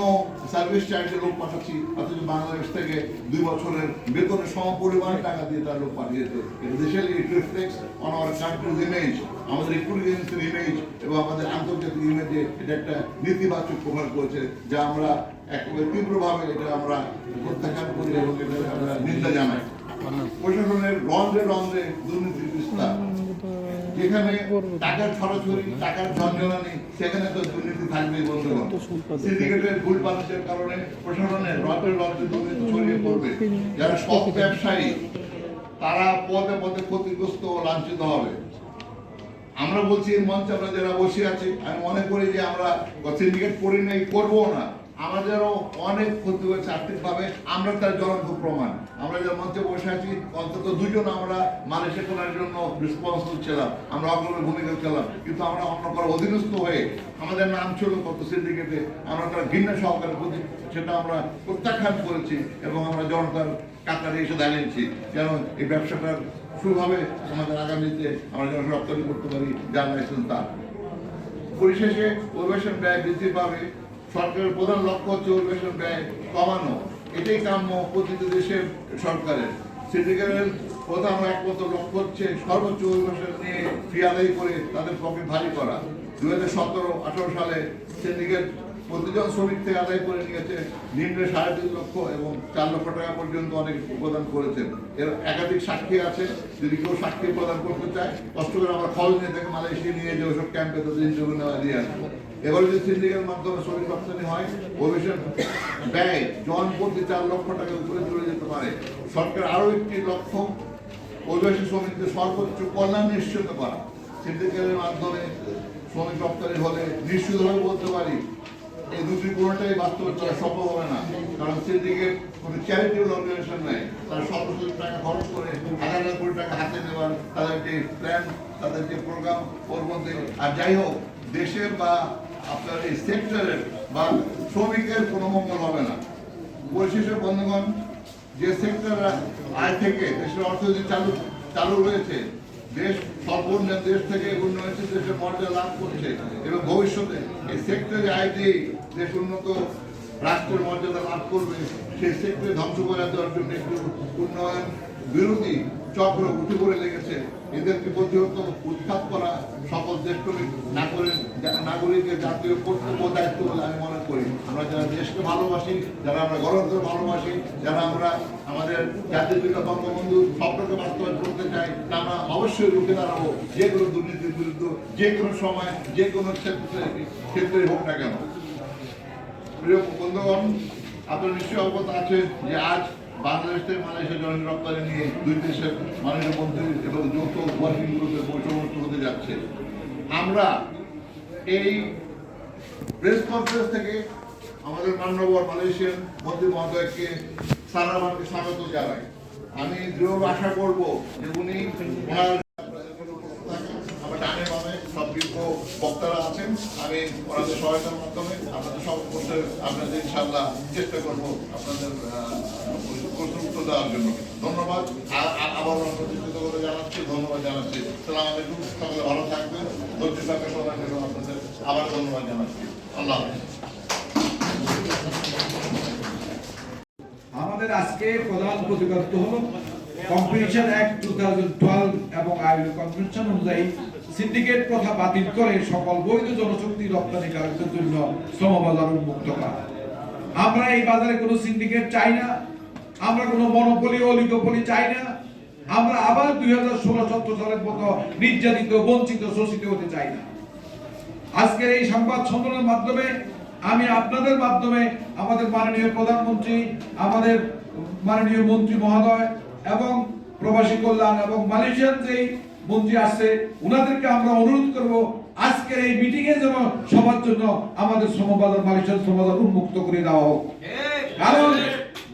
সার্ভিস চার্জে লোক পাঠাচ্ছি, অথচ বাংলাদেশ থেকে 2 বছরের বেতনের সমপরিমাণ টাকা দিয়ে তার লোক পাঠিয়েছে। দেশের it reflects on our country's image, আমাদের রিক্রুটমেন্টের ইমেজ এবং আমাদের আন্তর্জাতিক ইমেজে এটা একটা নেতিবাচক প্রভাব করেছে, যা আমরা একেবারে তীব্রভাবে এটা আমরা প্রত্যাখ্যান করি এবং এটা আমরা নিন্দা জানাই। প্রশাসনের রন্ধ্রে রন্ধ্রে দুর্নীতির বিস্তার, যেখানে টাকার ছড়াছড়ি, টাকার ঝঞ্ঝনানি, সেখানে তো দুর্নীতি থাকবেই বন্ধুগণ। সিন্ডিকেটের ভুল বাণিজ্যের কারণে প্রশাসনের রন্ধ্রে রন্ধ্রে দুর্নীতি ছড়িয়ে পড়বে। যারা সৎ ব্যবসায়ী, তারা পদে পদে ক্ষতিগ্রস্ত ও লাঞ্ছিত হবে। আমরা বলছি এই মঞ্চে আমরা যারা বসে আছি, আমি মনে করি যে আমরা সিন্ডিকেট করি নাই, করবো না, আমাদেরও অনেক ক্ষতি হয়েছে আর্থিকভাবে, আমরা তার জ্বলন্ত প্রমাণ। আমরা যারা মঞ্চে বসে আছি, অন্তত 2 জন আমরা মালয়েশিয়া করার জন্য রেসপন্সিবল ছিলাম, আমরা অগ্রণী ভূমিকা ছিলাম, কিন্তু আমরা অন্য করার অধীনস্থ হয়ে আমাদের নাম ছিল কত সিন্ডিকেটে, আমরা তার ঘৃণা সহকারে সেটা আমরা প্রত্যাখ্যান করেছি এবং আমরা জনতার কাতারে এসে দাঁড়িয়েছি, যেন এই ব্যবসাটার সুভাবে আমাদের আগামীতে আমরা যেন রপ্তানি করতে পারি, যার লাইসেন্স তার। পরিশেষে অভিবাসন ব্যয় বৃদ্ধি পাবে। সরকারের প্রধান লক্ষ্য হচ্ছে অভিবাসন ব্যয় কমানো, এটাই কাম্য প্রতিটি দেশের সরকারের। সিন্ডিকেটের প্রধান একমাত্র লক্ষ্য হচ্ছে সর্বোচ্চ অভিবাসন নিয়ে ফি আদায় করে তাদের পকেট ভারী করা। 2017-18 সালে সিন্ডিকেট প্রতিজন শ্রমিক থেকে আদায় করে নিয়েছে নিম্নে 3.5 লক্ষ এবং 4 লক্ষ টাকা পর্যন্ত অনেক প্রদান করেছেন। এর একাধিক সাক্ষী আছে, যদি কেউ সাক্ষী প্রদান করতে চায়, কষ্ট করে আমরা খরচ নিয়ে থেকে মালয়েশিয়া নিয়ে যে ওইসব ক্যাম্পে তাদের ইন্টারভিউ নেওয়া দিয়ে আসবো। এবার যদি সিন্ডিকেটের মাধ্যমে শ্রমিক রপ্তানি হয়, অভিবাসন ব্যয় জন প্রতি 4 লক্ষ টাকা উপরে চলে যেতে পারে। সরকার আরও একটি লক্ষ্য, অভিবাসী শ্রমিকদের সর্বোচ্চ কল্যাণ নিশ্চিত করা। সিন্ডিকেটের মাধ্যমে শ্রমিক রপ্তানি হলে নিশ্চিতভাবে বলতে পারি এই দুটি কোনোটাই বাস্তবায়ন করা সম্ভব হবে না, কারণ সিন্ডিকেট কোনো চ্যারিটেবল অর্গানাইজেশন নেই। তারা শত টাকা খরচ করে হাজার হাজার কোটি টাকা হাতে নেওয়ার তাদের যে প্ল্যান, তাদের যে প্রোগ্রাম, ওর মধ্যে আর যাই হোক দেশের বা আপনার এই সেক্টরের বা শ্রমিকের কোনো মঙ্গল হবে না। পরিশেষে বন্ধুগণ, যে সেক্টর আয় থেকে দেশের অর্থনীতি চালু রয়েছে, দেশ সর্বোন্নত দেশ থেকে উন্নয়নশীল দেশের মর্যাদা লাভ করছে এবং ভবিষ্যতে এই সেক্টরে আয় দিয়েই দেশ উন্নত রাষ্ট্রের মর্যাদা লাভ করবে, সেই সেক্টরে ধ্বংস করে দেওয়ার জন্য একটু উন্নয়ন বিরোধী চক্র উঠে পড়ে লেগেছে। এদেরকে প্রতিহত উৎখাত করা সকল দেশপ্রেমিক নাগরিকের জাতীয় কর্তব্য দায়িত্ব বলে আমি মনে করি। আমরা যারা দেশকে ভালোবাসি, যারা আমরা গণতন্ত্র ভালোবাসি, যারা আমরা আমাদের জাতির পিতা বঙ্গবন্ধু স্বপ্নকে বাস্তবায়ন করতে চাই, তা আমরা অবশ্যই রুখে দাঁড়াবো যে কোনো দুর্নীতির বিরুদ্ধে, যে কোনো সময়, যে কোনো ক্ষেত্রে হোক না কেন। প্রিয় বন্ধুগণ, আপনার নিশ্চয়ই অবগত আছে যে আজ বাংলাদেশ থেকে মালয়েশিয়া জননী রপ্তানি নিয়ে 2 দেশের মাননীয় মন্ত্রী এবং যৌথ ওয়ার্কিং গ্রুপের বৈঠক হতে যাচ্ছে। আমরা এই প্রেস কনফারেন্স থেকে আমাদের মাননীয় মালয়েশিয়ান মন্ত্রী মহোদয়কে সারাবানকে স্বাগত জানাই। আমি দৃঢ় আশা করব যে উনি ওনার ডানে বামে সব বিজ্ঞ বক্তারা আছেন, আমি ওনাদের সহায়তার মাধ্যমে আপনাদের সব প্রশ্নের আপনাদের ইনশাআল্লাহ চেষ্টা করবো আপনাদের প্রশ্ন উত্তর দেওয়ার জন্য। ধন্যবাদ। আবার কৃতজ্ঞতা জানাচ্ছি, ধন্যবাদ জানাচ্ছি। সালাম আলাইকুম। সকলে ভালো থাকবেন, ধৈর্য থাকবে সবাই। আপনাদের আবার ধন্যবাদ জানাচ্ছি। আল্লাহ হাফেজ। আমাদের আজকে প্রধান প্রতিপাদ্য হলো কম্পিটিশন অ্যাক্ট 2012 এবং আইএলও কনভেনশন অনুযায়ী সিন্ডিকেট প্রথা বাতিল করে সকল বৈধ জনশক্তি রপ্তানিকারকদের জন্য শ্রমবাজার উন্মুক্ত করা। আমরা এই বাজারে কোনো সিন্ডিকেট চাই না, আমরা কোনো মনোপলি অলিগোপলি চাই না, আমরা আবার 2016-17 সালের মতো নির্যাতিত, বঞ্চিত, শোষিত হতে চাই না। আজকের এই সংবাদ সম্মেলনের মাধ্যমে আমি আপনাদের মাধ্যমে আমাদের মাননীয় প্রধানমন্ত্রী, আমাদের মাননীয় মন্ত্রী মহোদয় এবং প্রবাসী কল্যাণ এবং মালয়েশিয়ান যেই মন্ত্রী আসছে ওনাদেরকে আমরা অনুরোধ করব আজকের এই মিটিং এ যেন সবার জন্য আমাদের শ্রমবাজার, মালয়েশিয়ান শ্রমবাজার উন্মুক্ত করে দেওয়া হোক। কারণ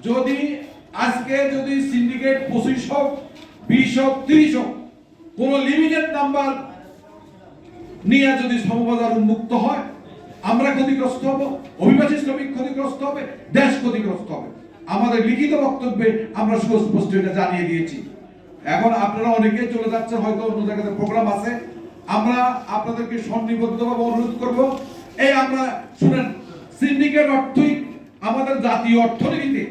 যদি সিন্ডিকেট 25 হোক, 20 হোক, 30 হোক, কোন লিমিটেড নাম্বার নিয়ে যদি শ্রমবাজার উন্মুক্ত হয়, আমরা ক্ষতিগ্রস্ত হব, অভিবাসী শ্রমিক ক্ষতিগ্রস্ত হবে, দেশ ক্ষতিগ্রস্ত হবে। আমাদের লিখিত বক্তব্যে আমরা সুস্পষ্ট এটা জানিয়ে দিয়েছি। এখন আপনারা অনেকে চলে যাচ্ছেন, হয়তো অন্য জায়গাতে প্রোগ্রাম আছে, আমরা আপনাদেরকে সন্নিবদ্ধভাবে অনুরোধ করব, এই আমরা শুনেন, সিন্ডিকেট অর্থই আমাদের জাতীয় অর্থনীতিতে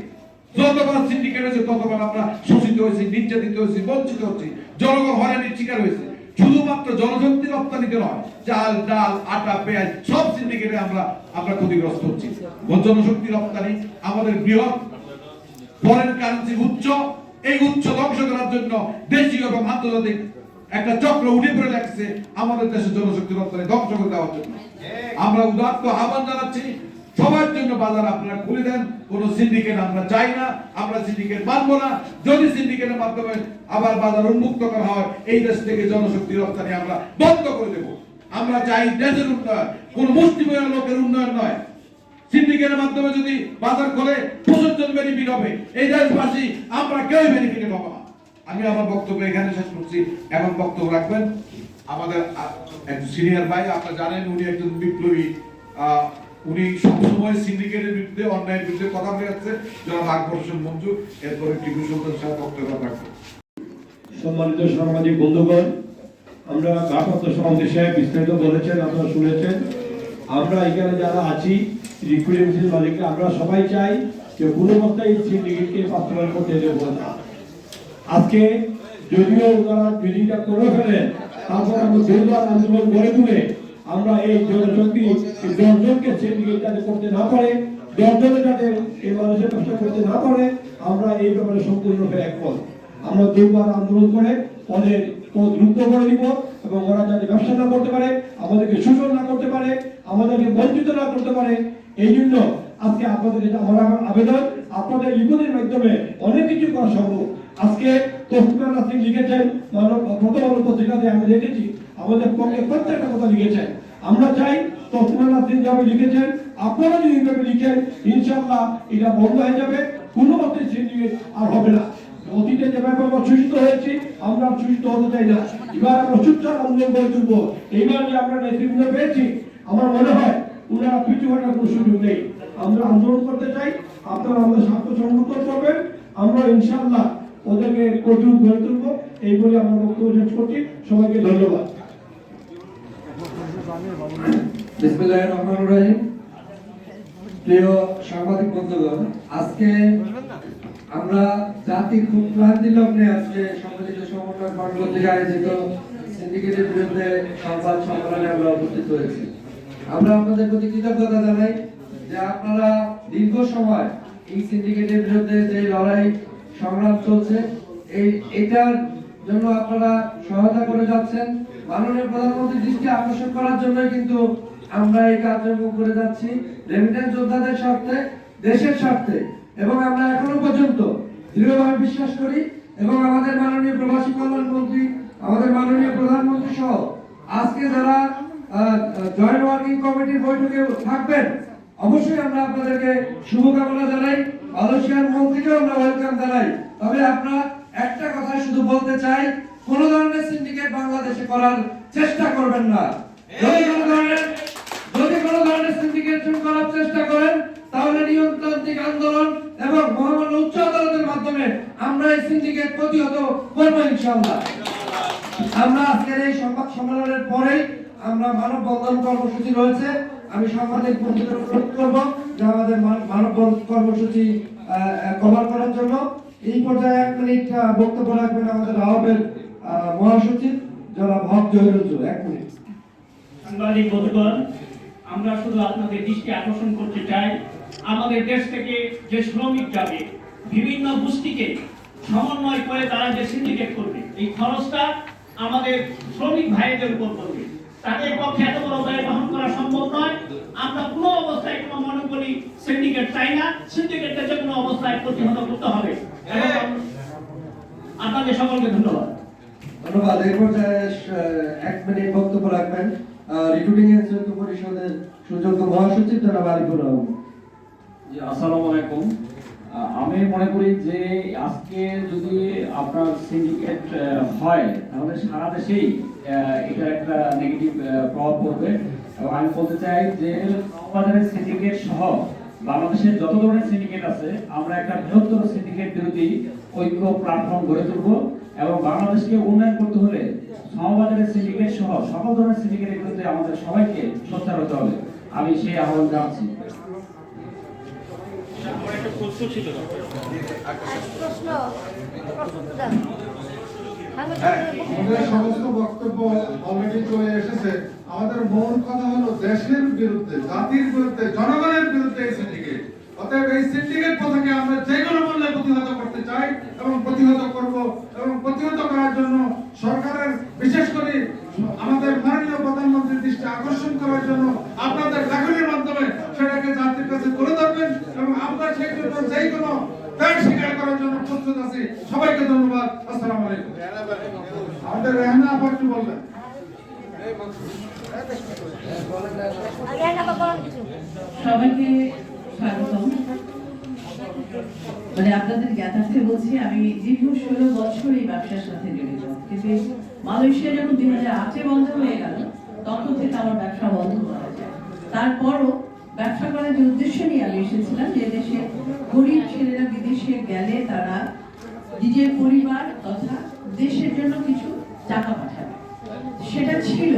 যতবার সিন্ডিকেট হয়েছে ততবার আমরা শোষিত হয়েছি, নির্যাতিত হয়েছি, বঞ্চিত হচ্ছি, জনগণ হয়রানির শিকার হয়েছে। শুধুমাত্র জনশক্তি রপ্তানিতে নয়, চাল, ডাল, আটা, পেঁয়াজ সব সিন্ডিকেটে আমরা ক্ষতিগ্রস্ত হচ্ছি। জনশক্তি রপ্তানি আমাদের বৃহৎ ফরেন কারেন্সি উচ্চ, এই উচ্চ ধ্বংস করার জন্য দেশীয় এবং আন্তর্জাতিক একটা চক্র উঠে পড়ে লাগছে আমাদের দেশের জনশক্তি রপ্তানি ধ্বংস করে দেওয়ার জন্য। আমরা উদাত্ত আহ্বান জানাচ্ছি, সবার জন্য বাজার আপনারা খুলে দেন। কোন সিন্ডিকেট আমরা চাই না, আমরা সিন্ডিকেট মানবো না। যদি সিন্ডিকেটের মাধ্যমে আবার বাজার উন্মুক্ত করা হয়, এই দেশ থেকে জনশক্তি রপ্তানি আমরা বন্ধ করে দেব। আমরা চাই দেশের উন্নয়ন, কোন মুষ্টিমেয় লোকের উন্নয়ন নয়। সিন্ডিকেটের মাধ্যমে যদি বাজার খোলে 25 জন বেনিফিট হবে, এই দেশবাসী আমরা কেউ বেনিফিট পাবো না। আমি আমার বক্তব্য এখানে শেষ করছি। এখন বক্তব্য রাখবেন আমাদের একজন সিনিয়র ভাই, আপনারা জানেন উনি একজন বিপ্লবী, উনি সবসময় সিন্ডিকেটের বিরুদ্ধে, অন্যায়ের বিরুদ্ধে কথা বলে যাচ্ছে। জনাব আকবর হোসেন মঞ্জু, এরপরে টিপু সুলতান সাহেব বক্তব্য রাখবেন। সম্মানিত সাংবাদিক বন্ধুগণ, আমরা ভারপ্রাপ্ত সভাপতি সাহেব বিস্তারিত বলেছেন, আপনারা শুনেছেন। আমরা এখানে যারা আছি রিক্রুটমেন্ট মালিকরা, আমরা সবাই চাই যে কোনো অবস্থায় সিন্ডিকেটকে বাস্তবায়ন করতে দেব না। আজকে যদিও ওনারা মিটিংটা করে ফেলেন, তারপর আমরা দুর্বার আন্দোলন গড়ে তুলে আমরা এই জনশক্তি 10 জনকে সিন্ডিকেট যাতে করতে না পারে, 10 জনে যাতে এই মানুষের ব্যবসা করতে না পারে, আমরা এই ব্যাপারে সম্পূর্ণরূপে একমত। আমরা দুর্বার আন্দোলন করে ওদের পদ রুদ্ধ করে দিব এবং ওরা যাতে ব্যবসা না করতে পারে, আমাদেরকে শোষণ না করতে পারে, আমাদেরকে বঞ্চিত না করতে পারে। এই জন্য আজকে আপনাদের আমার আবেদন, আপনাদের লিখনের মাধ্যমে অনেক কিছু করা সম্ভব। আজকে তসলিমা নাসরিন লিখেছেন, প্রথম আলো পত্রিকাতে আমি দেখেছি, আমাদের পক্ষে প্রত্যেকটা কথা লিখেছেন। আমরা চাই তসলিমা নাসরিন যেভাবে লিখেছেন, আপনারা যদি এইভাবে লিখেন, ইনশাআল্লাহ এটা বন্ধ হয়ে যাবে, কোনো মতে সিন্ডিকেট আর হবে না। অতীতে যেভাবে আমরা শোষিত হয়েছি, আমরা শোষিত হতে চাই না। এবার আমরা চুপচাপ আন্দোলন করে তুলবো। এইবার যে আমরা নেতৃত্ব পেয়েছি, আমার মনে হয় ওনারা পিছু হটার কোনো সুযোগ নেই। আমরা আন্দোলন করতে চাই, আপনারা আমাদের স্বার্থ সংরক্ষণ করবেন, আমরা ইনশাআল্লাহ ওদেরকে কঠোর গড়ে তুলবো। এই বলে আমার বক্তব্য শেষ করছি। সবাইকে ধন্যবাদ। বিসমিল্লাহির রহমানির রহিম। প্রিয় সাংবাদিক বন্ধুগণ, আজকে আমরা জাতির খুব ক্লান্তি লগ্নে আজকে সম্মিলিত সমন্বয় ফ্রন্ট কর্তৃক আয়োজিত সিন্ডিকেটের বিরুদ্ধে সংবাদ সম্মেলনে আমরা উপস্থিত হয়েছি। আমরা আপনাদের প্রতি কৃতজ্ঞতা জানাই যে আপনারা দীর্ঘ সময় এই সিন্ডিকেটের বিরুদ্ধে যে লড়াই সংগ্রাম চলছে, এটার জন্য আপনারা সহায়তা করে যাচ্ছেন। মাননীয় প্রধানমন্ত্রীর দৃষ্টি আকর্ষণ করার জন্যই কিন্তু আমরা এই কার্যক্রম করে যাচ্ছি, রেমিটেন্স যোদ্ধাদের স্বার্থে, দেশের স্বার্থে। এবং আমরা এখনো পর্যন্ত দৃঢ়ভাবে বিশ্বাস করি এবং আমাদের মাননীয় প্রবাসী কল্যাণ মন্ত্রী, আমাদের মাননীয় প্রধানমন্ত্রী সহ আজকে যারা জয়েন্ট ওয়ার্কিং কমিটির বৈঠকে থাকবেন, অবশ্যই আমরা আপনাদেরকে শুভকামনা জানাই। মালয়েশিয়ার মন্ত্রীকেও আমরা ওয়েলকাম জানাই। তবে আপনারা একটা কথা শুধু বলতে চাই, কোন ধরনের সিন্ডিকেট বাংলাদেশে করার চেষ্টা করবেন না। যদি কোনো ধরনের সিন্ডিকেশন করার চেষ্টা করেন তাহলে নিয়মতান্ত্রিক আন্দোলন এবং মহামান্য উচ্চ আদালতের মাধ্যমে আমরা এই সিন্ডিকেট প্রতিহত করব ইনশাআল্লাহ। আমরা আজকের এই সংবাদ সম্মেলনের পরেই আমরা মানববন্ধন কর্মসূচি রয়েছে। আমি সাংবাদিক বন্ধুদের অনুরোধ করব যে আমাদের মানববন্ধন কর্মসূচি কভার করার জন্য। এই পর্যায়ে 1 মিনিট বক্তব্য রাখবেন আমাদের আহ্বাবের মহাসচিব জনাব হক জহিরুজ্জুল। 1 মিনিট। সাংবাদিক বন্ধুগণ, আমরা শুধু আপনাদের দৃষ্টি আকর্ষণ করতে চাই, আমাদের দেশ থেকে যে শ্রমিক যাবে বিভিন্ন গোষ্ঠীকে সমন্বয় করে তারা যে সিন্ডিকেট করবে, এই খরচটা আমাদের শ্রমিক ভাইদের উপর পড়বে। তাদের পক্ষে এত বড় ব্যয় বহন করা সম্ভব নয়। আমরা কোনো অবস্থায় কোনো মনোপলি সিন্ডিকেট চাই না। সিন্ডিকেটকে যে কোনো অবস্থায় প্রতিহত করতে হবে। আপনাদের সকলকে ধন্যবাদ। ধন্যবাদ। এই পর্যায়ে 1 মিনিট বক্তব্য রাখবেন রিক্রুটিং এজেন্ট পরিষদের সুযোগ্য মহাসচিব জনাব আরিফুর রহমান। জি, আসসালামু আলাইকুম। আমি মনে করি যে আজকে যদি আপনার সিন্ডিকেট হয় তাহলে সারা দেশেই এটা একটা নেগেটিভ প্রভাব পড়বে। এবং আমি বলতে চাই যে বাজারের সিন্ডিকেট সহ বাংলাদেশের যত ধরনের সিন্ডিকেট আছে আমরা একটা বৃহত্তর সিন্ডিকেট বিরোধী ঐক্য প্ল্যাটফর্ম গড়ে তুলব এবং বাংলাদেশকে উন্নয়ন করতে হলে সমবাজারের সিন্ডিকেট সহ সকল ধরনের সিন্ডিকেটের বিরুদ্ধে আমাদের সবাইকে সোচ্চার হতে হবে। আমি সেই আহ্বান জানাচ্ছি। আমাদের সমস্ত বক্তব্য অলরেডি চলে এসেছে। আমাদের মূল কথা হলো দেশের বিরুদ্ধে, জাতির বিরুদ্ধে, জনগণের বিরুদ্ধে এই সিন্ডিকেট। অতএব এই সিন্ডিকেট পথকে আমরা যে কোনো মূল্যে প্রতিহত করতে চাই এবং প্রতিহত করব। এবং প্রতিহত করার জন্য সরকারের বিশেষ করে আমাদের মাননীয় প্রধানমন্ত্রীর দৃষ্টি আকর্ষণ করার জন্য আপনাদের লেখনীর মাধ্যমে সেটাকে জাতির কাছে তুলে ধরবেন এবং আমরা সেই জন্য যেই কোনো ত্যাগ স্বীকার করার জন্য প্রস্তুত আছি। সবাইকে ধন্যবাদ। আসসালামু আলাইকুম। আমাদের রেহানা আপা একটু বলবেন। সবাইকে স্বাগতম। আপনাদের জ্ঞাতার্থে বলছি, আমি দীর্ঘ 16 বছর এই ব্যবসার সাথে জড়িত, কিন্তু মালয়েশিয়া যখন 2008-এ বন্ধ হয়ে গেল তখন থেকে আমার ব্যবসা বন্ধ করা যায়। তারপরও ব্যবসা করার যে উদ্দেশ্য নিয়ে আমি এসেছিলাম যে দেশে গরিব ছেলেরা বিদেশে গেলে তারা নিজের পরিবার তথা দেশের জন্য কিছু টাকা পাঠাবে, সেটা ছিল।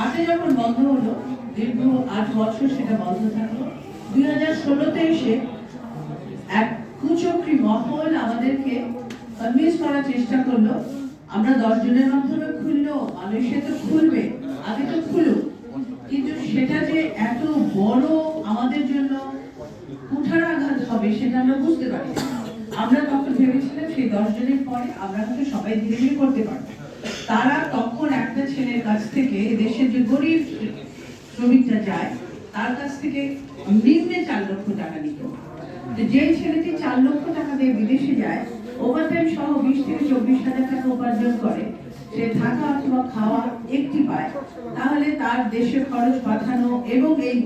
8-এ যখন বন্ধ হলো, দীর্ঘ 8 বছর সেটা বন্ধ থাকলো। 2016-তে এসে এক কুচক্রী মহল আমাদেরকে কনভিন্স করার চেষ্টা করলো আমরা 10 জনের মাধ্যমে খুললো, মালয়েশিয়া তো খুলবে, আগে তো খুলুক। কিন্তু সেটা যে এত বড় আমাদের জন্য কুঠারাঘাত হবে সেটা আমরা বুঝতে পারি। আমরা তখন ভেবেছিলাম সেই 10 জনের পরে আমরা হয়তো সবাই ধীরে ধীরে করতে পারবো। তারা তখন একটা ছেলের কাছ থেকে, দেশের যে গরিব শ্রমিকরা যায় তার কাছ থেকে নিম্নে 4 লক্ষ টাকা নিত। যে ছেলেটি 4 লক্ষ টাকা দিয়ে বিদেশে যায়, ওভারটাইম সহ 20 থেকে 24 হাজার টাকা উপার্জন করে, সে থাকা অথবা খাওয়া একটি পায়, তাহলে তার দেশে খরচ পাঠানো এবং এই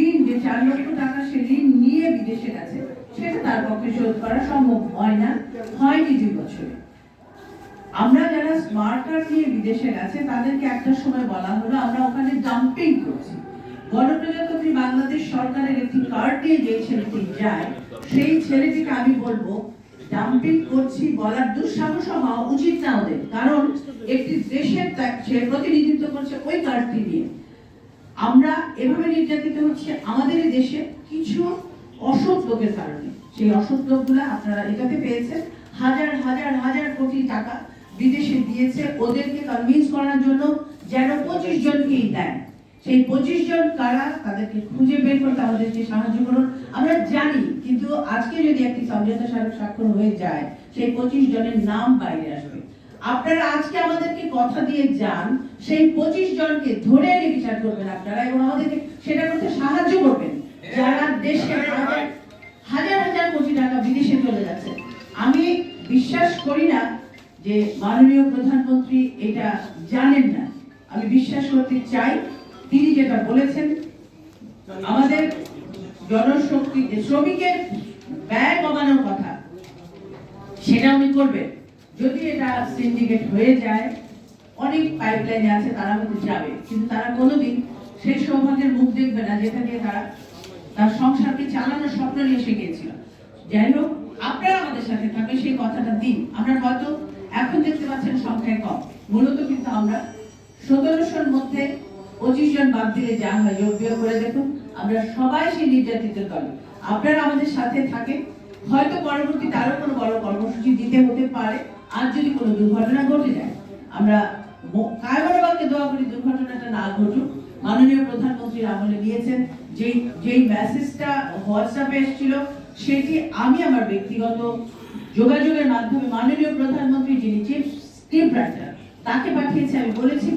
ঋণ যে 4 লক্ষ টাকা সে ঋণ নিয়ে বিদেশে গেছে সেটা তার পক্ষে শোধ করা সম্ভব হয় না, হয়নি 2 বছরে। আমরা যারা স্মার্ট কার্ড নিয়ে বিদেশে গেছে তাদেরকে একটা সময় বলা হলো আমরা ওখানে ডাম্পিং করছি। গণপ্রজাতন্ত্রী বাংলাদেশ সরকারের একটি কার্ড নিয়ে যে ছেলেটি যায়, সেই ছেলেটিকে আমি বলবো ডাম্পিং করছি বলার দুঃসাহস হওয়া উচিত না ওদের, কারণ একটি দেশের সে প্রতিনিধিত্ব করছে ওই কার্ডটি নিয়ে। আমরা এভাবে নির্যাতিত হচ্ছে আমাদের এই দেশে কিছু অসৎ লোকের কারণে। সেই অসৎ লোকগুলো আপনারা এটাতে পেয়েছেন, হাজার হাজার হাজার কোটি টাকা বিদেশে দিয়েছে ওদেরকে কনভিন্স করার জন্য যেন 25 জনকেই দেয়। সেই 25 জন কারা তাদেরকে খুঁজে বের করতে আমাদেরকে সাহায্য করুন। আমরা জানি, কিন্তু আজকে যদি একটি সমঝোতা স্বাক্ষর হয়ে যায় সেই 25 জনের নাম বাইরে আসবে। আপনারা আজকে আমাদেরকে কথা দিয়ে যান সেই 25 জনকে ধরে এনে বিচার করবেন আপনারা এবং আমাদেরকে সেটা করতে সাহায্য করবেন, যারা দেশে হাজার হাজার কোটি টাকা বিদেশে চলে যাচ্ছে। আমি বিশ্বাস করি না যে মাননীয় প্রধানমন্ত্রী এটা জানেন না। আমি বিশ্বাস করতে চাই তিনি যেটা বলেছেন আমাদের জনশক্তি, শ্রমিকের ব্যয় কমানোর কথা, সেটা উনি করবেন। যদি এটা সিন্ডিকেট হয়ে যায় অনেক পাইপলাইনে আছে, তারা হয়তো যাবে, কিন্তু তারা কোনোদিন সেই সৌভাগ্যের মুখ দেখবে না যেটা দিয়ে তারা তার সংসারকে চালানোর স্বপ্ন নিয়ে এসে গিয়েছিল। যাই হোক, আপনারা আমাদের সাথে থাকলে সেই কথাটা দিন। আমরা হয়তো এখন দেখতে পাচ্ছেন সংখ্যায় কম, মূলত কিন্তু আমরা 1700-র মধ্যে 25 জন বাদ দিলে যা হয়, যোগ বিয়োগ করে দেখুন, আমরা সবাই সেই নির্যাতিত দল। আপনারা আমাদের সাথে থাকেন, হয়তো পরবর্তীতে আরো কোনো বড় কর্মসূচি দিতে হতে পারে। আর যদি কোনো দুর্ঘটনা ঘটে যায়, আমরা কায়মনোবাক্যে দোয়া করি দুর্ঘটনাটা না ঘটুক। মাননীয় প্রধানমন্ত্রীর আমলে দিয়েছেন যেই মেসেজটা হোয়াটসঅ্যাপে এসেছিল, সেটি আমি আমার ব্যক্তিগত যোগাযোগের মাধ্যমে মাননীয় প্রধানমন্ত্রী, যিনি চিফ স্ক্রিপ্ট রাইটার, তাকে পাঠিয়েছি। আমি বলেছি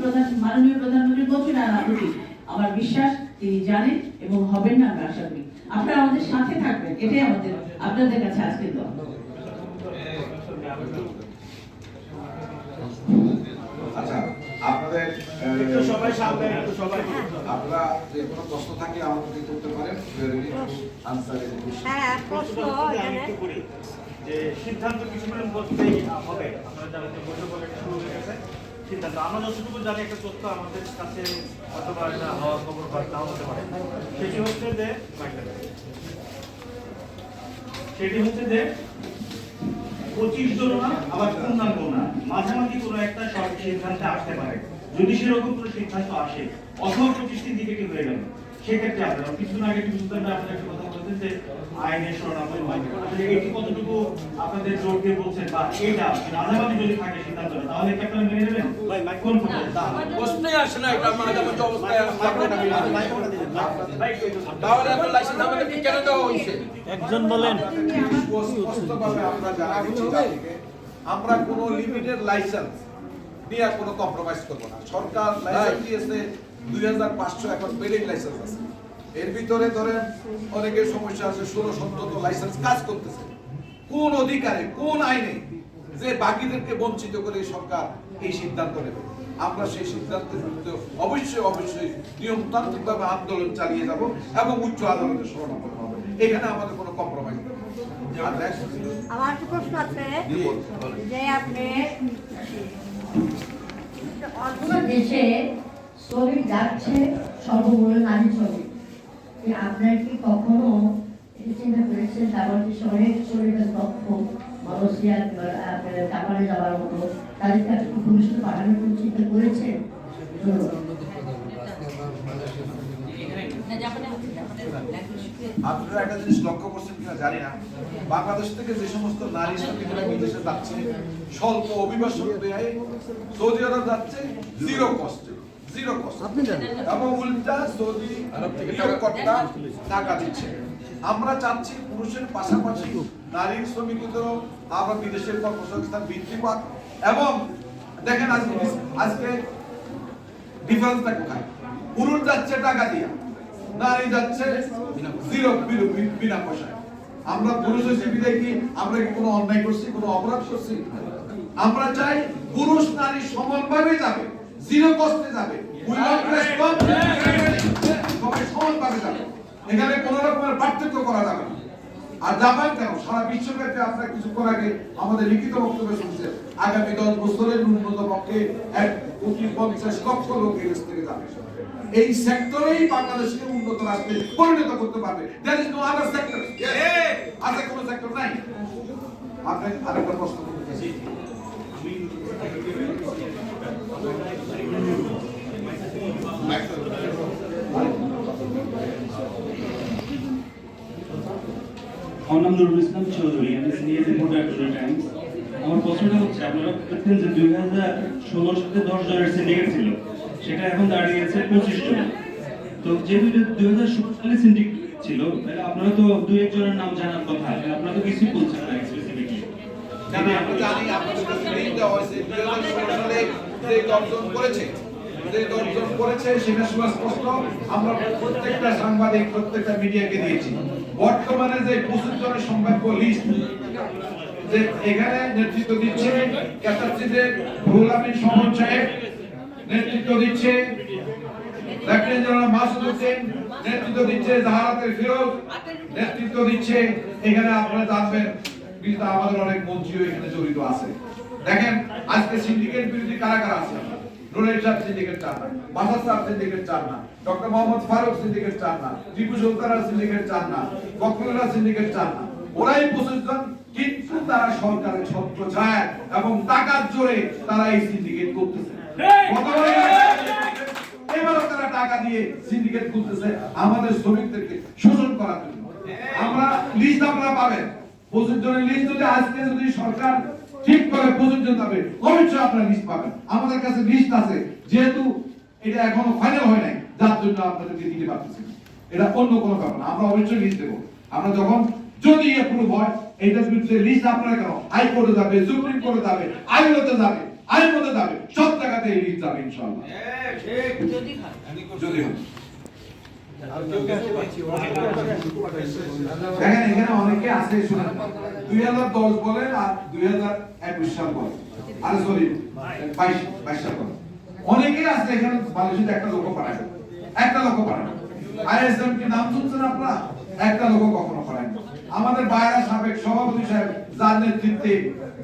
মাননীয় প্রধানমন্ত্রী বলছেন না নাটুটি, আমার বিশ্বাস তিনি জানেন এবং হবেন না, আমরা আশা করি। আপনারা আমাদের সাথে থাকবেন, এটাই আমাদের আপনাদের কাছে আজকের দোয়া। আচ্ছা, আপনাদের আপনারা যে কোনো প্রশ্ন থাকে আমাদেরকে করতে পারেন। হ্যাঁ, প্রশ্ন যে সিদ্ধান্ত কিছুদিনের মধ্যেই হবে, আপনারা জানেন যে বৈঠক শুরু হয়ে গেছে। সিদ্ধান্ত আমরা যতটুকু জানি, একটা তথ্য আমাদের কাছে অথবা হওয়ার খবর নাও হতে পারে। সেটি হচ্ছে যে 25 জন না, আবার পূর্ণাঙ্গ না, মাঝামাঝি কোনো একটা সিদ্ধান্তে আসতে পারে। যদি সেরকম কোনো সিদ্ধান্ত আসে অথবা 25 সিন্ডিকেটই হয়ে গেল, সেক্ষেত্রে আপনারা কিছুদিন আগে আপনাদের একটা কথা বলতেন যে আইনের শরণাপন্ন হবে। আসলে এটি কতটুকু আপনাদের জোর দিয়ে বলছেন, বা এটা মাঝামাঝি যদি থাকে সিদ্ধান্ত, তাহলে কি আপনারা মেনে নেবেন? কোন প্রশ্নই আসে না, এটা মাঝামাঝি অবস্থায় তাহলে এত লাইসেন্স আমাদেরকে কেন দেওয়া হয়েছে? একজন বলেন। স্পষ্টভাবে আমরা জানাচ্ছি জাতিকে, আমরা কোনো লিমিটেড লাইসেন্স নিয়ে কোনো কম্প্রোমাইজ করবো না। সরকার লাইসেন্স দিয়েছে 2500, এখন বেলিং লাইসেন্স আছে। এর ভিতরে ধরেন অনেকের সমস্যা আছে, 16-17 লাইসেন্স কাজ করতেছে। কোন অধিকারে, কোন আইনে যে বাকিদেরকে বঞ্চিত করে সরকার এই সিদ্ধান্ত নেবে? আমরা সেই সিদ্ধান্তের বিরুদ্ধে অবশ্যই নিয়মতান্ত্রিকভাবে আন্দোলন চালিয়ে যাব এবং উচ্চ আদালতে শরণাপন্ন হবে। এখানে আমাদের কোনো কম্প্রোমাইজ নেই। আমার একটা প্রশ্ন আছে যে আপনি অন্য দেশে শ্রমিক যাচ্ছে, সর্বমূল্য নারী শ্রমিক, আপনার কি কখনো চিন্তা করেছেন যে অনেক শ্রমিকের দক্ষ মালয়েশিয়া জাপানে যাওয়ার মতো, তাদেরকে আপনি ভবিষ্যতে পাঠানোর কোনো চিন্তা করেছেন? আপনারা একটা জিনিস লক্ষ্য করছেন কিনা জানি না, বাংলাদেশ থেকে যে সমস্ত নারী শ্রমিকরা বিদেশে যাচ্ছে স্বল্প অভিবাসন ব্যয়ে, সৌদি আরব যাচ্ছে জিরো কস্ট, এবং উল্টা সৌদি নিয়োগকর্তা টাকা দিচ্ছে। আমরা চাচ্ছি পুরুষের পাশাপাশি নারী শ্রমিকদেরও আমরা বিদেশের কর্মসংস্থান বৃদ্ধি পাক। এবং দেখেন আজকে ডিফারেন্সটা কোথায়? পুরুষ যাচ্ছে টাকা দিয়া, নারী যাচ্ছে বিনা পয়সায়। আমরা পুরুষ হিসেবে দেখি, আমরা কি কোনো অন্যায় করছি, কোনো অপরাধ করছি? আমরা চাই পুরুষ নারী সমানভাবে যাবে, জিরো কস্টে যাবে, সবাই সমানভাবে যাবে। এখানে কোন রকমের পার্থক্য করা যাবে না। আর জাপান কেন, সারা বিশ্বব্যাপী আপনারা কিছুক্ষণ আগে আমাদের লিখিত বক্তব্য শুনছেন, আগামী 10 বছরের ন্যূনতম পক্ষে 150 লক্ষ লোক এই দেশ থেকে যাবে। এই সেক্টরেই বাংলাদেশকে উন্নত রাষ্ট্রে পরিণত করতে পারবে। There is no other sector. আছে কোন সেক্টর নাই? আপনি আরেকটা প্রশ্ন করতে চাই। আমার নাম নুরুল ইসলাম চৌধুরী, আমি সিনিয়র রিপোর্টার টুডে টাইমস। আমার প্রশ্নটা হচ্ছে, আপনারা বলছেন যে 2016 সালে 10 জনের সিন্ডিকেট ছিল, সেটা এখন দাঁড়িয়েছে 25 জন। তো যেহেতু 2016 সালে সিন্ডিকেট ছিল, তাহলে আপনারা তো 2-1 জনের নাম জানার কথা, আপনারা তো কিছুই বলছেন না স্পেসিফিকলি। আমরা জানি আপনাদের কাছে লিস্ট দেওয়া হয়েছে 2016 সালে যে 10 জন করেছে সেটা সুস্পষ্ট। আমরা প্রত্যেকটা সাংবাদিক, প্রত্যেকটা মিডিয়াকে দিয়েছি। বর্তমানে যে 25 জনের সম্ভাব্য লিস্ট, যে এখানে নেতৃত্ব দিচ্ছে ক্যাটারসিদের রুহুল আমিন শমন সাহেব, নেতৃত্ব দিচ্ছে লেফটেন্যান্ট জেনারেল মাসুদ হোসেন, নেতৃত্ব দিচ্ছে জাহারাতের ফিরোজ, নেতৃত্ব দিচ্ছে এখানে আপনারা জানবেন আমাদের অনেক মন্ত্রীও এখানে জড়িত আছে। দেখেন আজকে সিন্ডিকেট বিরোধী কারা কারা আছে। নুরাইন সাহেব সিন্ডিকেট চান না, মাসাদ সাহেব সিন্ডিকেট চান না, ডক্টর মোহাম্মদ ফারুক সিন্ডিকেট চান না, টিপু সুলতান সিন্ডিকেট চান না, বকরুল্লাহ সিন্ডিকেট চান না। ওরাই 25 জন, কিন্তু তারা সরকারের ছত্রছায়া এবং টাকার জোরে তারা এই সিন্ডিকেট করতেছে। এবারও তারা টাকা দিয়ে সিন্ডিকেট করতেছে আমাদের শ্রমিকদেরকে শোষণ করার জন্য। আমরা লিস্ট আপনারা পাবেন, 25 জনের লিস্ট যদি আজকে যদি সরকার ঠিক করে 25 জন যাবে, অবশ্যই আপনারা লিস্ট পাবেন। আমাদের কাছে লিস্ট আছে, যেহেতু এটা এখনো ফাইনাল হয় নাই, যার জন্য আপনাদেরকে দিতে পারতেছি না। এটা অন্য কোনো ব্যাপার না, আমরা অবশ্যই লিস্ট দেবো। আমরা যখন যদি অ্যাপ্রুভ হয়, এইটার বিরুদ্ধে লিস্ট আপনারা কেন হাইকোর্টে যাবে, সুপ্রিম কোর্টে যাবে, আদালতে যাবে, আইনমতে যাবে, সব জায়গাতে এই লিস্ট যাবে ইনশাআল্লাহ। যদি হয় দেখেন এখানে অনেকে আছে, শুনেন 2010 বলে আর 2021 সাল বলে, আরে সরি 22 সাল বলে। অনেকেই আছে এখানে বাংলাদেশে একটা লোক পাঠায়, একটা লোক পাঠায়। আইএসএম কি নাম শুনছেন আপনারা? একটা লোক কখনো পাঠায় না। আমাদের বাইরা সাবেক সভাপতি সাহেব যার নেতৃত্বে,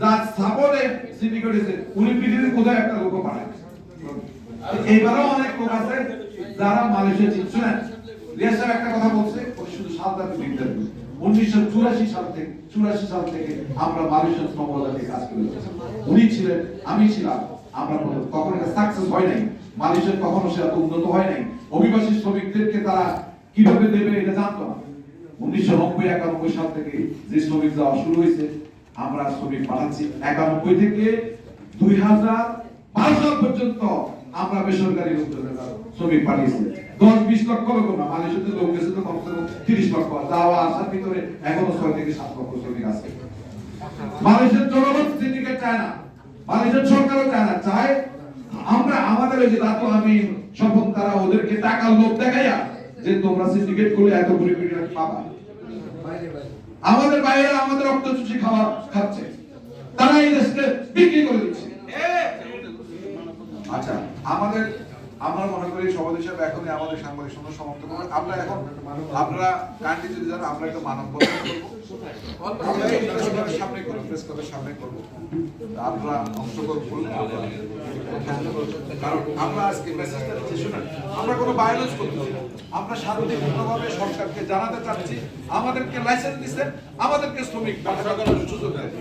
যার স্থাপনে সিন্ডিকেট হয়েছে, উনি পৃথিবীর কোথায় একটা লোক পাঠায়। এইবারও অনেক লোক আছে যারা মালয়েশিয়া চিনছে না। রিয়াজ সাহেব একটা কথা বলছে, ওই শুধু সাবধানে বিদ্যার 1984 সাল থেকে আমরা মালয়েশিয়ান শ্রমবাজারে কাজ করে যাচ্ছি। উনি ছিলেন, আমি ছিলাম, আমরা কখনো এটা সাকসেস হয় নাই। মালয়েশিয়া কখনো সেটা উন্নত হয় নাই। অভিবাসী শ্রমিকদেরকে তারা কিভাবে দেবে এটা জানতো না। 1990-91 সাল থেকে যে শ্রমিক যাওয়া শুরু হয়েছে, আমরা শ্রমিক পাঠাচ্ছি। 91 থেকে 2012 সাল পর্যন্ত আমরা বেসরকারি শ্রমিক পাঠিয়েছি। 10-20 লক্ষ লোক না, মালয়েশিয়াতে লোক গেছে তো কমসে কম 30 লক্ষ, যাওয়া আসার ভিতরে এখনো 6 থেকে 7 লক্ষ শ্রমিক আছে। মালয়েশিয়ার জনগণ সিন্ডিকেট চায় না, মালয়েশিয়ার সরকারও চায় না, চায় আমরা আমাদের ওই যে দাতো আমি শপথ, তারা ওদেরকে টাকার লোভ দেখাইয়া যে তোমরা সিন্ডিকেট করে এত কোটি কোটি টাকা পাবা। আমাদের বাইরে আমাদের রক্ত চুষি খাচ্ছে, তারা এই দেশকে বিক্রি করে দিচ্ছে। আচ্ছা, আমরা মনে করি সভাপতি সাহেব এখনই আমাদের সাংবাদিক সম্মেলন সমাপ্ত করবেন। আমরা এখন আপনারা কাইন্ডলি যদি জানেন, আমরা একটা মানববন্ধন করবো, আমরা এই প্রেস সামনে করবো, প্রেস ক্লাবের সামনে করবো। আপনারা অংশগ্রহণ করলে কারণ আমরা আজকে মেসেজটা দিচ্ছি, শুনেন, আমরা কোনো ভায়োলেন্স করতেছি না। আমরা শান্তিপূর্ণভাবে সরকারকে জানাতে চাচ্ছি, আমাদেরকে লাইসেন্স দিচ্ছে, আমাদেরকে শ্রমিক ব্যবসা করার সুযোগ দেয়।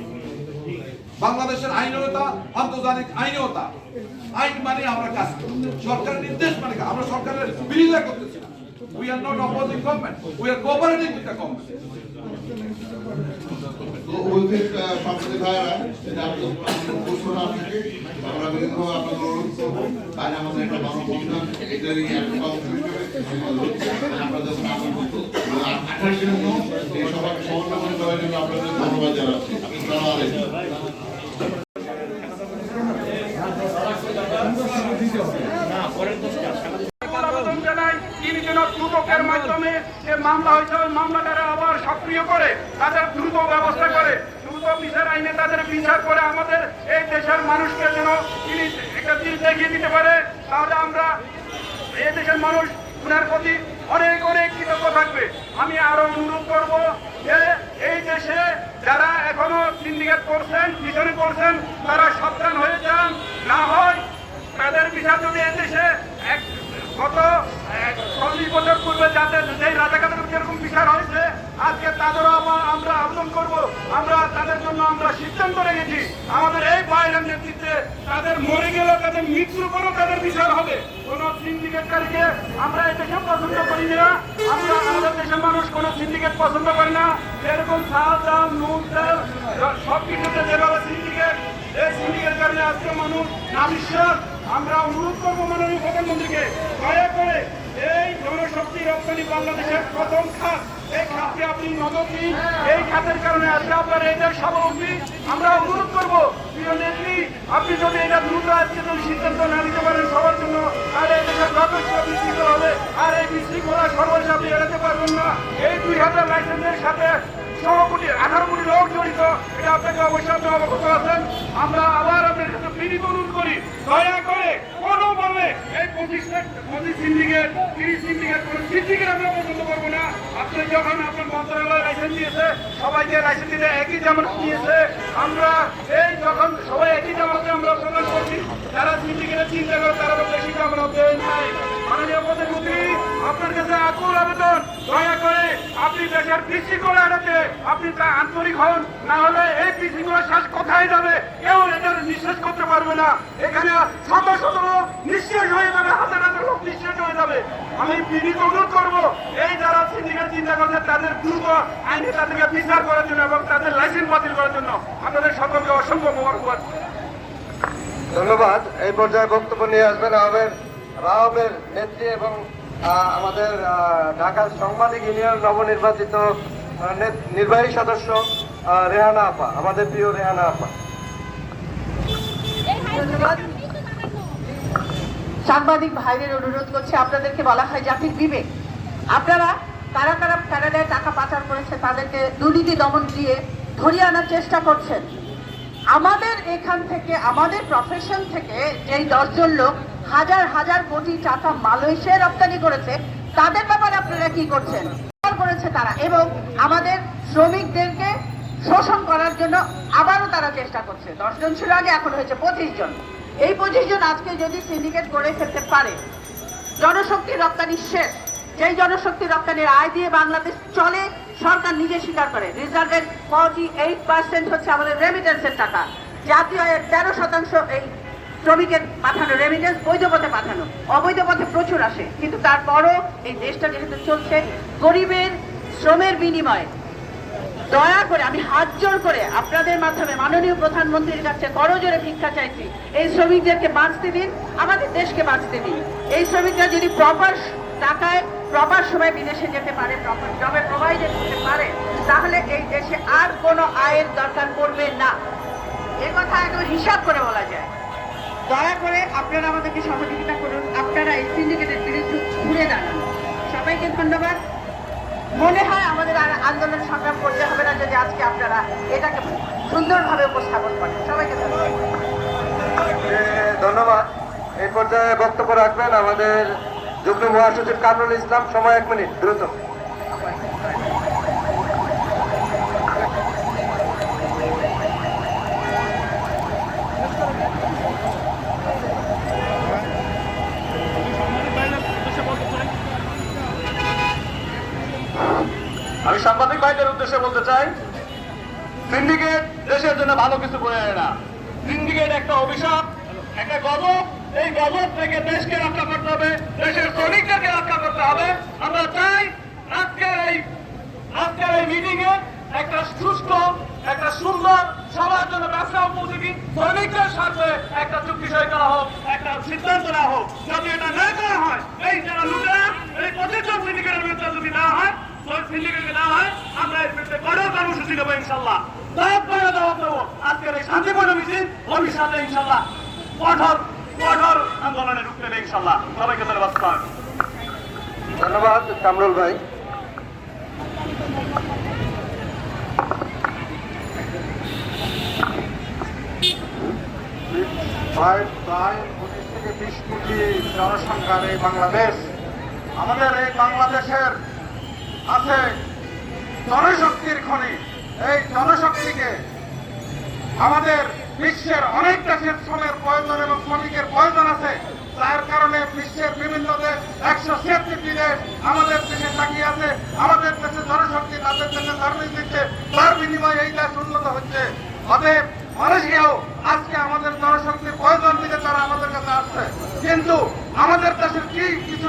বাংলাদেশের আইনতা, আন্তর্জাতিক আইনতা, আইন মানে আমরা কাজ করি, সরকারের নির্দেশ মানে আমরা সরকারের বিরোধিতা করতেছি না। We are not opposing government, we are cooperating with the government. উপস্থিত সংসদীয় ভাইয়েরা, যদি আপনাদের প্রশ্ন না থাকে, আমরা বিনীতভাবে আপনাদের অনুরোধ করবো, তাই আমাদের একটা মানববন্ধন এটারই একটা অংশ হিসেবে আমরা যখন আপনাদের 28 জন্য এই সভাকে সমন্বয় করার জন্য আপনাদের ধন্যবাদ জানাচ্ছি। আসসালামু আলাইকুম। দুদকের মাধ্যমে যে মামলা হয়েছে, ওই মামলাটা আবার সক্রিয় করে তাদের দ্রুত ব্যবস্থা করে, দ্রুত বিচার আইনে তাদের বিচার করে আমাদের এই দেশের মানুষকে যেন তিনি একটা জিনিস দেখিয়ে দিতে পারে, তাহলে আমরা এই দেশের মানুষ উনার প্রতি অনেক অনেক কৃতজ্ঞ থাকবে। আমি আরো অনুরোধ করব যে এই দেশে যারা এখনো সিন্ডিকেট করছেন, পিছনে করছেন, তারা সাবধান হয়ে যান, না হয় তাদের বিচার যদি এই দেশে গত 40 বছর পূর্বে যাদের যেই রাজাকারদের যেরকম বিচার হয়েছে, আজকে তাদেরও আমরা আবেদন করব। আমরা তাদের জন্য আমরা সিদ্ধান্ত রেখেছি, আমাদের এই বাইরের নেতৃত্বে তাদের মরে গেলে, তাদের মৃত্যুর পরও তাদের বিচার হবে। কোন সিন্ডিকেটকারীকে আমরা এই দেশে পছন্দ করি না, আমরা আমাদের দেশের মানুষ কোন সিন্ডিকেট পছন্দ করে না। এরকম সাহায্য নুন তেল সব কিছুতে যেভাবে সিন্ডিকেট, এই সিন্ডিকেট কারণে আজকে মানুষ না বিশ্বাস। আমরা অনুরোধ করবো মাননীয় প্রধানমন্ত্রীকে, দয়া করে এই জনশক্তি রপ্তানি বাংলাদেশের প্রথম খাত, এই খাতকে আপনি নজর দিন। এই খাতের কারণে আজকে আপনার এই দেশ স্বাবলম্বী। আমরা অনুরোধ করবো, প্রিয় নেত্রী, আপনি যদি এটা দ্রুত আজকে যদি সিদ্ধান্ত না নিতে পারেন সবার জন্য, আর এই দেশের যথেষ্ট বিশৃঙ্খলা হবে, আর এই বিশৃঙ্খলা সর্বশেষ আপনি এড়াতে পারবেন না। এই 2000 লাইসেন্সের সাথে 18 কোটি লোক জড়িত, এটা আপনাকে অবশ্যই আপনি অবগত আছেন। আমরা আবার আপনার কাছে বিনীত অনুরোধ করি, দয়া করে কোনো পারবে এই 25 সিন্ডিকেট 30 সিন্ডিকেট কোন সিন্ডিকেট আমরা পছন্দ করবো না। আপনি যখন আপনার মন্ত্রণালয় লাইসেন্স দিয়েছে, সবাইকে লাইসেন্স দিতে একই জামানত দিয়েছে, আমরা এই যখন সবাই একই জামাতে আমরা প্রদান করছি, যারা সিন্ডিকেটের চিন্তা করে তারা বেশি জামানত দেন নাই। মাননীয় প্রধানমন্ত্রী, আপনার কাছে আকুল আবেদন, দয়া করে আপনি দেশের বিশৃঙ্খলা এড়াতে আপনি তা আন্তরিক হন, না হলে এই বিশৃঙ্খলা শ্বাস কোথায় যাবে কেউ এটা নিঃশ্বাস করতে পারবে না। এখানে শত শত লোক নিঃশ্বাস হয়ে যাবে, হাজার হাজার লোক নিঃশ্বাস হয়ে যাবে। আমি বিনীত অনুরোধ করবো, এই যারা সিন্ডিকেট চিন্তা করছে তাদের দ্রুত আইনে তাদেরকে বিচার করার জন্য এবং তাদের লাইসেন্স বাতিল করার জন্য আপনাদের সকলকে অসংখ্য মোবারকবাদ। ধন্যবাদ। এই পর্যায়ে বক্তব্য নিয়ে আসবেন রাহবের নেত্রী এবং আমাদের ঢাকার সাংবাদিক ইউনিয়ন নবনির্বাচিত নির্বাহী সদস্য রেহানা আপা, আমাদের প্রিয় রেহানা আপা। ধন্যবাদ। সাংবাদিক ভাইদের অনুরোধ করছে, আপনাদেরকে বলা হয় জাতির বিবেক, আপনারা কারা কারা কানাডায় টাকা পাচার করেছে তাদেরকে দুর্নীতি দমন দিয়ে ধরিয়ে আনার চেষ্টা করছেন। আমাদের এখান থেকে, আমাদের প্রফেশন থেকে যেই 10 জন লোক হাজার হাজার কোটি টাকা মালয়েশিয়ায় রপ্তানি করেছে, তাদের ব্যাপারে আপনারা কি করছেন? করেছে তারা, এবং আমাদের শ্রমিকদেরকে শোষণ করার জন্য আবারও তারা চেষ্টা করছে। 10 জন ছিল আগে, এখন হয়েছে 25 জন। এই 25 জন আজকে যদি সিন্ডিকেট করে ফেলতে পারে, জনশক্তি রপ্তানি শেষ। যেই জনশক্তি রপ্তানির আয় দিয়ে বাংলাদেশ চলে, সরকার নিজে স্বীকার করে। রিজার্ভের 48% হচ্ছে আমাদের রেমিটেন্সের টাকা। জাতীয় আয়ের 13% এই শ্রমিকের পাঠানো রেমিটেন্স, বৈধ পথে পাঠানো। অবৈধ পথে প্রচুর আসে, কিন্তু তারপরও এই দেশটা যেহেতু চলছে গরিবের শ্রমের বিনিময়ে, দয়া করে আমি হাত জোর করে আপনাদের মাধ্যমে মাননীয় প্রধানমন্ত্রীর কাছে করজোরে ভিক্ষা চাইছি, এই শ্রমিকদেরকে বাঁচতে দিন, আমাদের দেশকে বাঁচতে দিন। এই শ্রমিকরা যদি প্রপার টাকায় প্রপার সময় বিদেশে যেতে পারে, প্রপার জবে প্রোভাইডেড করতে পারে, তাহলে এই দেশে আর কোনো আয়ের দরকার পড়বে না। এ কথা একদম হিসাব করে বলা যায়। দয়া করে আপনারা আমাদেরকে সহযোগিতা করুন, আপনারা এই সিন্ডিকেটের বিরুদ্ধে ঘুরে দাঁড়ান। সবাইকে ধন্যবাদ। মনে হয় আমাদের আর আন্দোলন সংগ্রাম করতে হবে না যদি আজকে আপনারা এটাকে সুন্দরভাবে উপস্থাপন করেন। সবাইকে ধন্যবাদ। এই পর্যায়ে বক্তব্য রাখবেন আমাদের যুগ্ম মহাসচিব কামরুল ইসলাম। সময় 1 মিনিট, দ্রুত। আমি সাংবাদিক ভাইদের উদ্দেশ্যে বলতে চাই, সিন্ডিকেট দেশের জন্য ভালো কিছু করে আনে না। সিন্ডিকেট একটা অভিশাপ, একটা গজব। এই গজব থেকে দেশকে রক্ষা করতে হবে, দেশের শ্রমিকদেরকে রক্ষা করতে হবে। আমরা চাই আজকের এই মিটিং এ একটা সুস্থ, একটা সুন্দর, সবার জন্য ব্যবসা উপযোগী, শ্রমিকদের সাথে একটা চুক্তি সই করা হোক, একটা সিদ্ধান্ত নেওয়া হোক। যদি এটা না করা হয়, এই যারা লোকেরা এই 25 জন সিন্ডিকেটের বিরুদ্ধে যদি না হয়, সিন্ডিকেটকে না হয়, আমরা এর বিরুদ্ধে কঠোর কর্মসূচি নেবো ইনশাল্লাহ। আজকের এই শান্তিপূর্ণ মিছিল ভবিষ্যতে ইনশাল্লাহ কঠোর আন্দোলনে রূপ নেবে ইনশাল্লাহ। সবাইকে ধন্যবাদ। ধন্যবাদ কামরুল ভাই। প্রায় 19 থেকে 20 কোটি জনসংখ্যার এই বাংলাদেশ, আমাদের এই বাংলাদেশের আছে জনশক্তির খনি। এই জনশক্তিকে আমাদের বিশ্বের অনেক দেশের শ্রমের প্রয়োজন এবং শ্রমিকের প্রয়োজন আছে, যার কারণে বিশ্বের বিভিন্ন দেশ, 176টি দেশ আমাদের দেশে তাকিয়ে আছে। আমাদের দেশে জনশক্তি, তাদের দেশে সার্ভিস দিচ্ছে, তার বিনিময়ে এই দেশ উন্নত হচ্ছে। অতএব মালয়েশিয়াও আজকে আমাদের জনশক্তির প্রয়োজন দিতে তারা আমাদের কাছে আসছে। কিন্তু আমাদের দেশের কিছু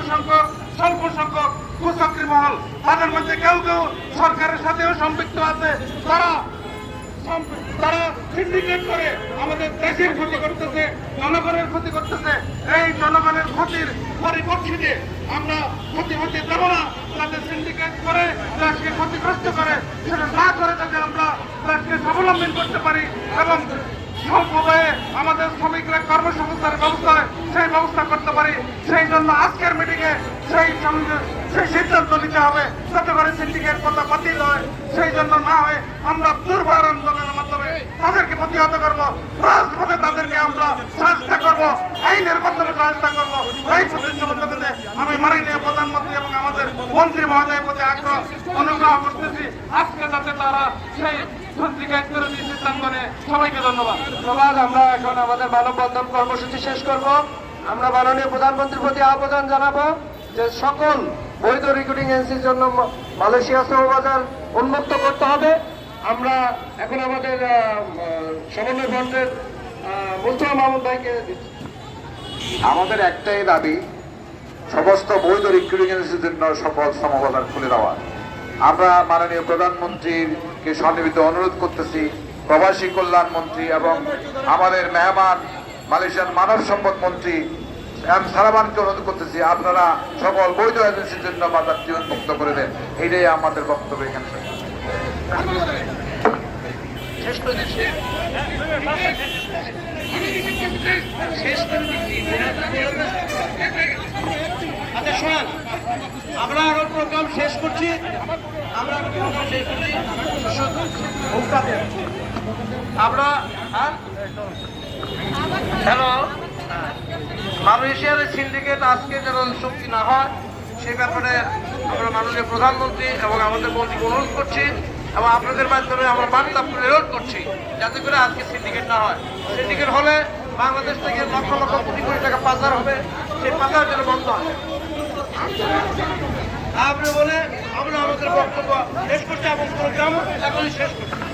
স্বল্প সংখ্যক কুচক্রী মহল, তাদের মধ্যে কেউ কেউ সরকারের সাথেও সম্পৃক্ত আছে। তারা সিন্ডিকেট করে আমাদের দেশের ক্ষতি করতেছে, জনগণের ক্ষতি করতেছে। এই জনগণের ক্ষতির পরিপ্রেক্ষিতে আমরা ক্ষতি হতে দেব না। তাদের সিন্ডিকেট করে দেশকে ক্ষতিগ্রস্ত করে, সেটা না করে যাতে আমরা দেশকে স্বাবলম্বী করতে পারি এবং স্বল্প ব্যয়ে আমাদের শ্রমিকরা কর্মসংস্থানের সেই ব্যবস্থা করতে পারি। সেই জন্য আজকের মিটিংয়ে সেই সিদ্ধান্ত নিতে হবে যাতে করে সিন্ডিকেট কথা বাতিল হয়। সেই জন্য না হয় আমরা দুর্বার আন্দোলনের মাধ্যমে তাদেরকে প্রতিহত করবো, রাজপথে তাদেরকে আমরা চেষ্টা করবো, আইনের মাধ্যমে চেষ্টা করবো। এই প্রতিযোগিতাতে আমি মাননীয় প্রধানমন্ত্রী এবং আমাদের মন্ত্রী মহোদয়ের প্রতি অনুগ্রহ করতেছি, আজকে যাতে তারা সেই সিন্ডিকেট বিরোধী সিদ্ধান্ত নেয়। সবাইকে ধন্যবাদ। আমরা এখন আমাদের মানববন্ধন কর্মসূচি শেষ করব। আমরা মাননীয় প্রধানমন্ত্রীর প্রতি আবেদন জানাবো যে সকল বৈধ রিক্রুটিং এজেন্সির জন্য মালয়েশিয়া শ্রমবাজার উন্মুক্ত করতে হবে। আমরা এখন আমাদের সমন্বয় ফ্রন্টের মুস্তফা মাহমুদ ভাইকে দিচ্ছি। আমাদের একটাই দাবি, সমস্ত বৈধ রিক্রুটিং এজেন্সির জন্য সকল শ্রমবাজার খুলে দেওয়া। আমরা মাননীয় প্রধানমন্ত্রীকে সন্নিহিত অনুরোধ করতেছি, প্রবাসী কল্যাণ মন্ত্রী এবং আমাদের মেহমান মালয়েশিয়ার মানব সম্পদ মন্ত্রী এম সালামানকে অনুরোধ করতেছি, আপনারা সকল বৈধ এজেন্সির জন্য বাজারটি উন্মুক্ত করে দেন। এটাই আমাদের বক্তব্য এখানে শেষ করে দিচ্ছি। আচ্ছা শোনান, আমরা আরো প্রোগ্রাম শেষ করছি। আমরা হ্যালো, মালয়েশিয়ার সিন্ডিকেট আজকে যেন চুক্তি না হয় সেই ব্যাপারে আমরা মাননীয় প্রধানমন্ত্রী এবং আমাদের মন্ত্রীকে অনুরোধ করছি এবং আপনাদের মাধ্যমে আমরা বার্তা প্রেরণ করছি যাতে করে আজকে সিন্ডিকেট না হয়। সিন্ডিকেট হলে বাংলাদেশ থেকে লক্ষ লক্ষ কোটি কোটি টাকা পাচার হবে, সেই পাচার যেন বন্ধ হয়। আপনি বলে আমরা আমাদের বক্তব্য শেষ করছি এবং প্রোগ্রাম এখনই শেষ করছি।